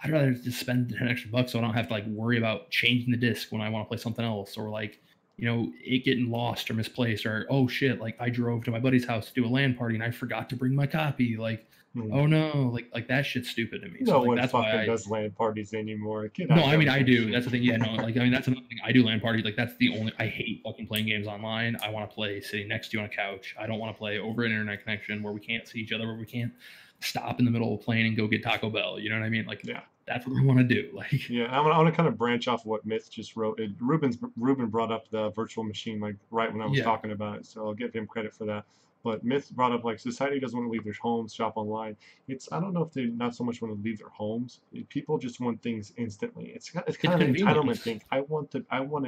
I'd rather just spend 10 extra bucks so I don't have to like worry about changing the disc when I want to play something else, or like, you know, it getting lost or misplaced, or oh shit, like I drove to my buddy's house to do a LAN party and I forgot to bring my copy. Like, oh no, like that shit's stupid to me. No So like one that's fucking why does LAN parties anymore. Get no, out I mean there I with do. that That's the shit. thing. Yeah, no, like I mean that's another thing. I do LAN parties. Like, that's the only. I hate fucking playing games online. I want to play sitting next to you on a couch. I don't want to play over an internet connection where we can't see each other, where we can't stop in the middle of playing and go get Taco Bell. You know what I mean? Like, Yeah. that's what I want to do. Like, Yeah, I want to kind of branch off what Myth just wrote. Ruben brought up the virtual machine like right when I was Yeah. talking about it, so I'll give him credit for that. But Myth brought up like society doesn't want to leave their homes, shop online. I don't know if they not so much want to leave their homes. People just want things instantly. It's It's kind of an entitlement convenience. thing. I want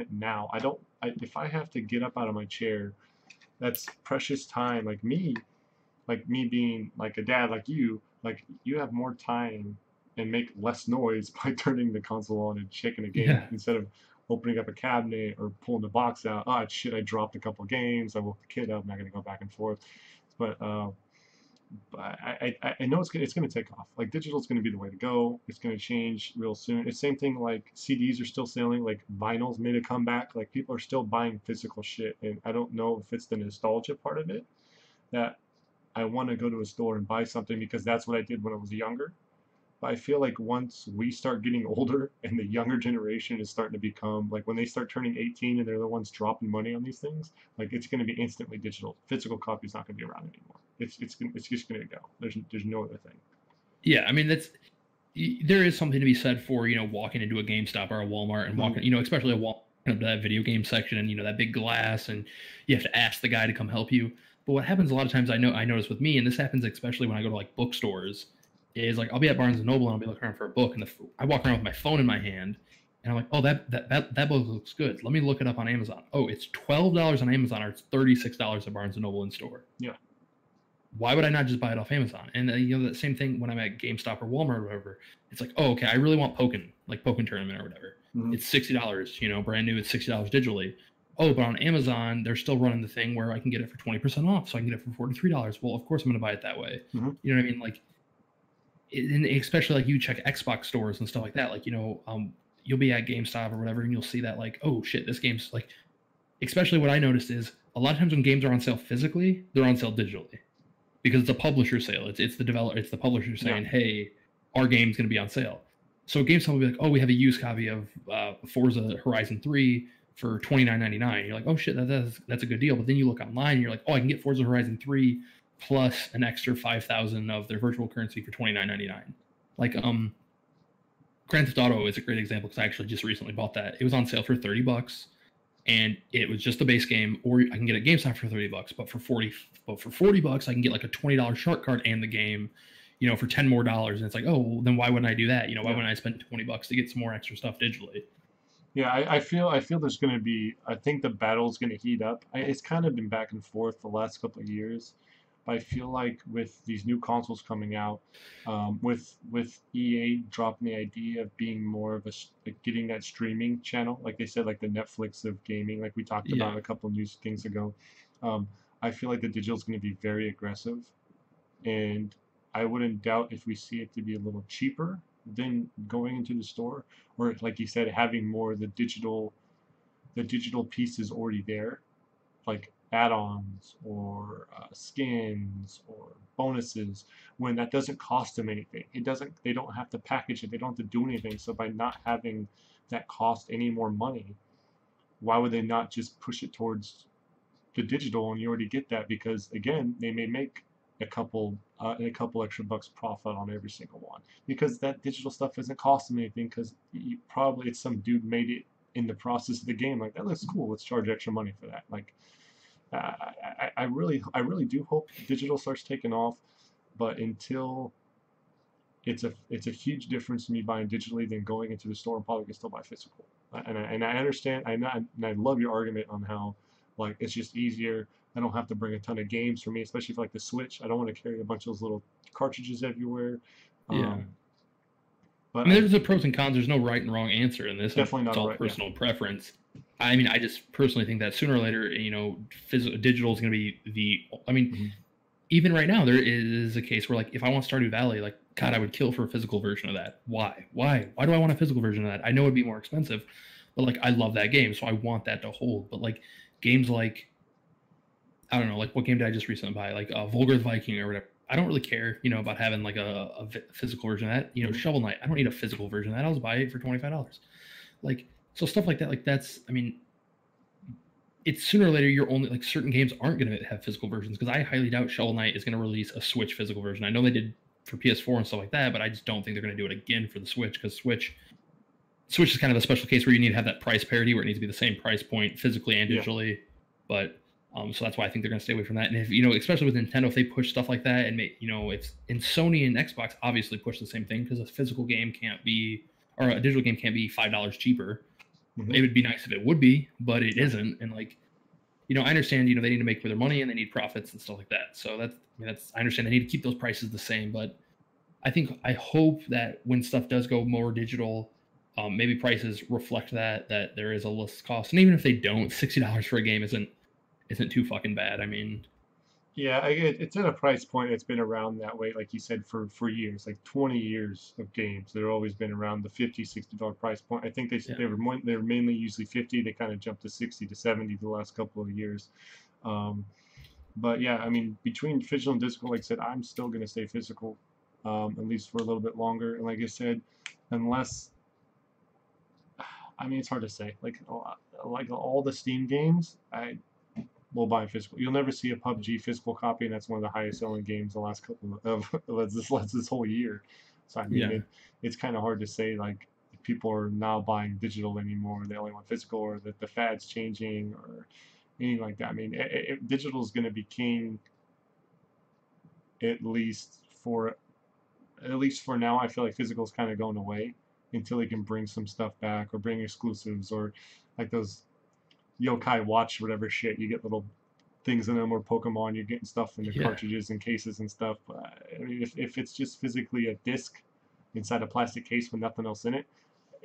it now. I don't. If I have to get up out of my chair, that's precious time. Like me being like a dad, like you have more time and make less noise by turning the console on and checking a game Yeah. instead of opening up a cabinet or pulling the box out. Oh shit, I dropped a couple games. I woke the kid up. I'm not gonna go back and forth. But I know it's gonna take off. Like digital is gonna be the way to go. It's gonna change real soon. It's same thing like CDs are still selling. Like vinyls made a comeback. Like people are still buying physical shit, and I don't know if it's the nostalgia part of it that I want to go to a store and buy something because that's what I did when I was younger. But I feel like once we start getting older and the younger generation is starting to become like when they start turning 18 and they're the ones dropping money on these things, like it's going to be instantly digital. Physical copy is not going to be around anymore. It's just going to go. There's no other thing. Yeah, I mean there is something to be said for, walking into a GameStop or a Walmart and Mhm. walking, especially a Walmart up to that video game section and that big glass and you have to ask the guy to come help you. But what happens a lot of times I notice with me, and this happens especially when I go to like bookstores, is like I'll be at Barnes and Noble and I'll be looking around for a book and I walk around with my phone in my hand and I'm like, oh that book looks good. Let me look it up on Amazon. Oh, it's $12 on Amazon or it's $36 at Barnes and Noble in store. Yeah. Why would I not just buy it off Amazon? And the same thing when I'm at GameStop or Walmart or whatever. It's like, oh, okay, I really want Pokken, like Pokken Tournament or whatever. Mhm. It's $60, brand new. It's $60 digitally. Oh, but on Amazon, they're still running the thing where I can get it for 20% off, so I can get it for $43. Well, of course I'm going to buy it that way. Mhm. You know what I mean? Like, and especially like you check Xbox stores and stuff like that. Like, you'll be at GameStop or whatever, and you'll see that like, oh shit, this game's like. Especially what I noticed is a lot of times when games are on sale physically, they're on sale digitally because it's a publisher sale. It's the developer, it's the publisher saying, Yeah. "Hey, our game's going to be on sale." So GameStop will be like, "Oh, we have a used copy of Forza Horizon 3 for $29.99." You're like, "Oh shit, that's a good deal." But then you look online, and you're like, "Oh, I can get Forza Horizon 3 plus an extra 5,000 of their virtual currency for $29.99." Like Grand Theft Auto is a great example because I actually just recently bought that. It was on sale for $30. And it was just the base game, or I can get a GameStop for $30. But for $40, I can get like a $20 shark card and the game, for $10 more. And it's like, oh, well, then why wouldn't I do that? Why wouldn't I spend $20 to get some more extra stuff digitally? Yeah, I feel there's going to be. I think the battle's going to heat up. It's kind of been back and forth the last couple of years, but I feel like with these new consoles coming out, with EA dropping the idea of being more of like getting that streaming channel, like they said, like the Netflix of gaming, like we talked Yeah, about a couple news things ago. Um, I feel like the digital is going to be very aggressive, and I wouldn't doubt if we see it to be a little cheaper than going into the store, or like you said, having more of the digital pieces already there, like add-ons or skins or bonuses. When that doesn't cost them anything, they don't have to package it. They don't have to do anything. So by not having that cost any more money, why would they not just push it towards the digital and you already get that because again they may make a couple extra bucks profit on every single one because that digital stuff isn't costing anything because probably it's some dude made it in the process of the game like that looks cool, let's charge extra money for that. Like I really do hope digital starts taking off, but until it's a huge difference to me buying digitally than going into the store and probably can still buy physical. And I understand. And I love your argument on how like it's just easier. I don't have to bring a ton of games for me, especially for like the Switch. I don't want to carry a bunch of those little cartridges everywhere. yeah. Um, but I mean, I there's the pros and cons. There's no right and wrong answer in this. definitely It's not a all right. Yeah. personal preference. I mean, I just personally think that sooner or later, digital is going to be the. I mean, Mhm. even right now, there is a case where, like, if I want Stardew Valley, like, God, I would kill for a physical version of that. Why? Why do I want a physical version of that? I know it'd be more expensive, but like, I love that game, so I want that to hold. But like, games like, I don't know, like, what game did I just recently buy? Like, Vulgar Viking or whatever. I don't really care, about having like a physical version of that. Mhm. Shovel Knight. I don't need a physical version of that. I'll just buy it for $25. Like, so stuff like that. Like, that's. I mean, it's sooner or later you're only like certain games aren't going to have physical versions because I highly doubt Shovel Knight is going to release a Switch physical version. I know they did for PS4 and stuff like that, but I just don't think they're going to do it again for the Switch because Switch is kind of a special case where you need to have that price parity where it needs to be the same price point physically and Yeah. digitally. But So that's why I think they're going to stay away from that. And if especially with Nintendo, if they push stuff like that and make it's and Sony and Xbox obviously push the same thing because a physical game can't be or a digital game can't be $5 cheaper. It would be nice if it would be, but it isn't. And I understand they need to make their money and they need profits and stuff like that. So that's I understand they need to keep those prices the same, but I hope that when stuff does go more digital, maybe prices reflect that there is a less cost, and even if they don't, $60 for a game isn't too fucking bad. I mean, Yeah, it's at a price point that's been around that way, like you said, for years, like 20 years of games. They've always been around the $50, $60 price point. I think yeah, they were mainly usually 50. They kind of jumped to 60 to 70 the last couple of years. Um, but yeah, I mean, between physical and digital, like I said, I'm still gonna stay physical, at least for a little bit longer. And like I said, unless I mean, it's hard to say. Like all the Steam games, I will buy physical. You'll never see a PUBG physical copy, and that's one of the highest selling games the last couple of this whole year. So I mean, yeah, it's kind of hard to say like if people are now buying digital anymore. They only want physical, or that the fad's changing, or anything like that. I mean, digital is going to be king at least for now. I feel like physical is kind of going away until they can bring some stuff back or bring exclusives or like those yokai watch whatever shit. You get little things in them or Pokemon. You're getting stuff in the yeah. cartridges and cases and stuff. I mean, if it's just physically a disc inside a plastic case with nothing else in it,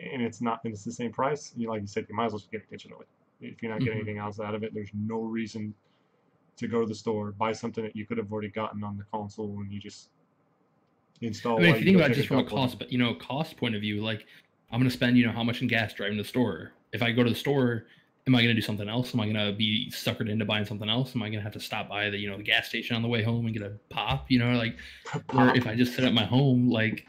and it's the same price, like you said, you might as well just get it digitally. If you're not getting Hmm. anything else out of it, there's no reason to go to the store, buy something that you could have already gotten on the console, and you just I install mean, while if you you think go about it take a just from a dump or cost, something. but cost point of view, like I'm gonna spend how much in gas driving to the store. If I go to the store, am I gonna do something else? Am I gonna be suckered into buying something else? Am I gonna have to stop by the gas station on the way home and get a pop? Like where Pop. if I just sit at my home, like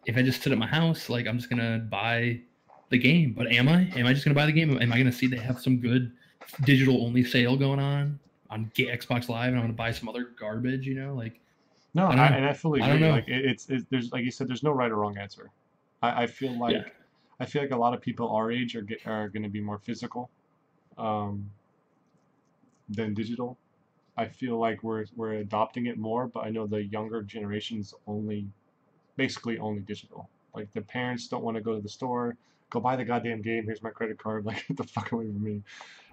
if I just sit at my house, like I'm just gonna buy the game. But am I? Am I just gonna buy the game? Am I gonna see they have some good digital only sale going on Xbox Live, and I'm gonna buy some other garbage? Like No, I don't know. I fully I don't agree. know. Like it's there's like you said, there's no right or wrong answer. I feel Yeah. like a lot of people our age are going to be more physical um, than digital. I feel like we're adopting it more, but I know the younger generations basically only digital. Like the parents don't want to go to the store, go buy the goddamn game. Here's my credit card. Like get the fuck away from me.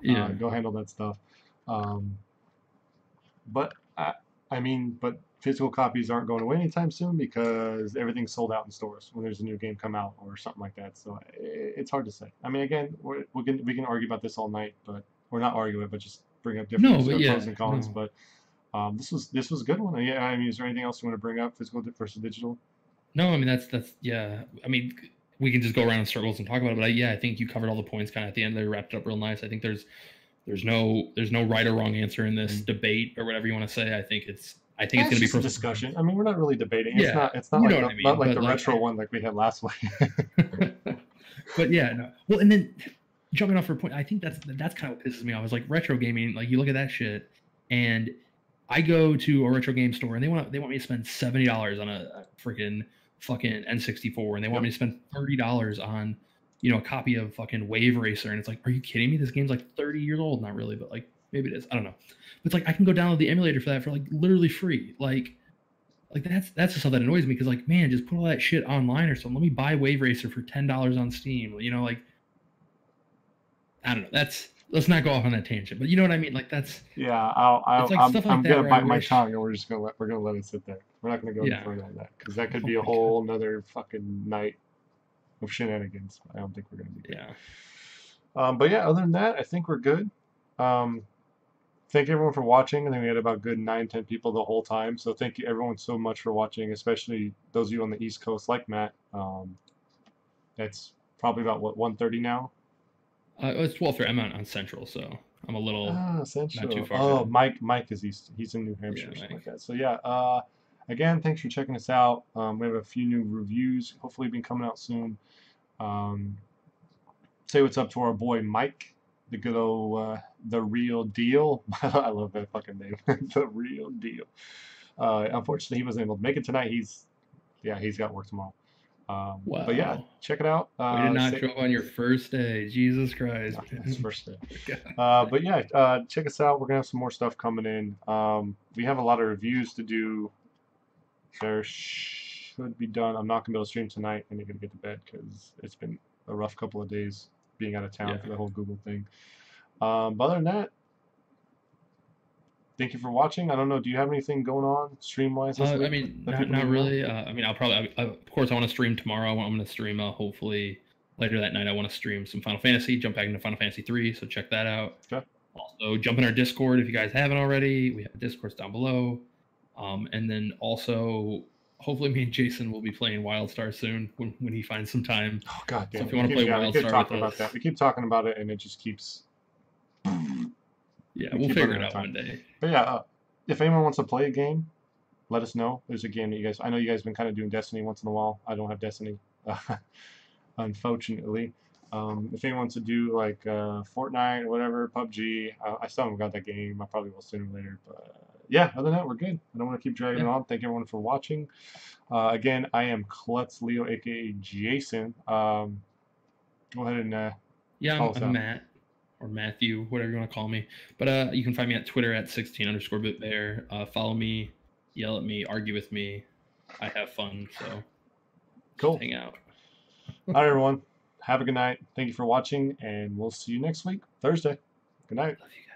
Yeah. Go handle that stuff. Um, But but physical copies aren't going away anytime soon because everything's sold out in stores when there's a new game come out or something like that. So it's hard to say. I mean, again, we can argue about this all night, but or not argue it, but just bring up different No, but pros yeah, and cons. no. But this was a good one. Yeah, I mean, is there anything else you want to bring up, physical versus digital? No, I mean that's yeah. I mean, we can just go around in circles and talk about it, but I think you covered all the points kind of at the end there, wrapped it up real nice. I think there's no right or wrong answer in this debate or whatever you want to say. I think it's It's going to be just a personal discussion. preference. I mean, we're not really debating. It's Yeah, not. It's not you like know what I not mean. like But the retro one like we had last week. but yeah, no. Well, and then jumping off for a point, I think that's kind of what pisses me off. Is like retro gaming. Like you look at that shit, and I go to a retro game store and they want me to spend $70 on a freaking fucking N64, and they want Yep. me to spend $30 on a copy of fucking Wave Racer, and it's like, are you kidding me? This game's like 30 years old. Not really, but like maybe it is. I don't know. But it's like I can go download the emulator for that for like literally free. Like that's the stuff that annoys me because like man, just put all that shit online or something. Let me buy Wave Racer for $10 on Steam. Like I don't know. Let's not go off on that tangent, but you know what I mean. Like Yeah, it's like I'm stuff like I'm that gonna where I bite my wish. tongue, and we're gonna let it sit there. We're not gonna go any Yeah. further on that because that could Oh be a my god. whole another fucking night of shenanigans. I don't think we're gonna be good. Yeah. But yeah, other than that, I think we're good. Um, thank everyone for watching. I think we had about good 9, 10 people the whole time. So thank you everyone so much for watching, especially those of you on the East Coast like Matt. That's probably about what 1:30 now. It's 12:30. I'm on Central, so I'm a little Ah, not too Central. far Oh, ahead. Mike is East. He's in New Yeah, Hampshire or something like Mike. that. So yeah. Again, thanks for checking us out. We have a few new reviews, hopefully, been coming out soon. Um, say what's up to our boy Mike, the good old the real deal. I love that fucking name, the real deal. Unfortunately, he wasn't able to make it tonight. He's got work tomorrow. But yeah, Wow. check it out. Way to not show up on your first day. Jesus Christ, That's man. first day. God. But yeah, check us out. We're gonna have some more stuff coming in. We have a lot of reviews to do. There should be done. I'm not gonna be able to stream tonight. I'm gonna get to bed because it's been a rough couple of days being out of town Yeah. for the whole Google thing. But other than that, thank you for watching. I don't know. Do you have anything going on stream wise this I week mean, that not people need not to know? really. I mean, I'll probably, of course, I want to stream tomorrow. I'm going to stream hopefully later that night. I want to stream some Final Fantasy, jump back into Final Fantasy 3, so check that out. Okay. Also, jump in our Discord if you guys haven't already. We have Discords down below. And then also, hopefully, me and Jason will be playing WildStar soon when he finds some time. Oh God damn! So if you want to play we keep WildStar talking with about us, that. We keep talking about it, and it just keeps. yeah, We we'll keep figure running it out of out time. one day. But yeah, if anyone wants to play a game, let us know. There's a game that you guys. I know you guys have been kind of doing Destiny once in a while. I don't have Destiny, unfortunately. If anyone wants to do like Fortnite or whatever, PUBG, I still haven't got that game. I probably will sooner or later. But yeah, other than that, we're good. I don't want to keep dragging it on. Thank everyone for watching. Again, I am Klutz Leo, aka Jason. Go ahead and Yeah, call us I'm out. Matt or Matthew, whatever you want to call me. But you can find me at Twitter at 16_bitbear. Follow me, yell at me, argue with me. I have fun, so Cool. just hang out. All right, everyone. Have a good night. Thank you for watching, and we'll see you next week, Thursday. Good night. Love you guys.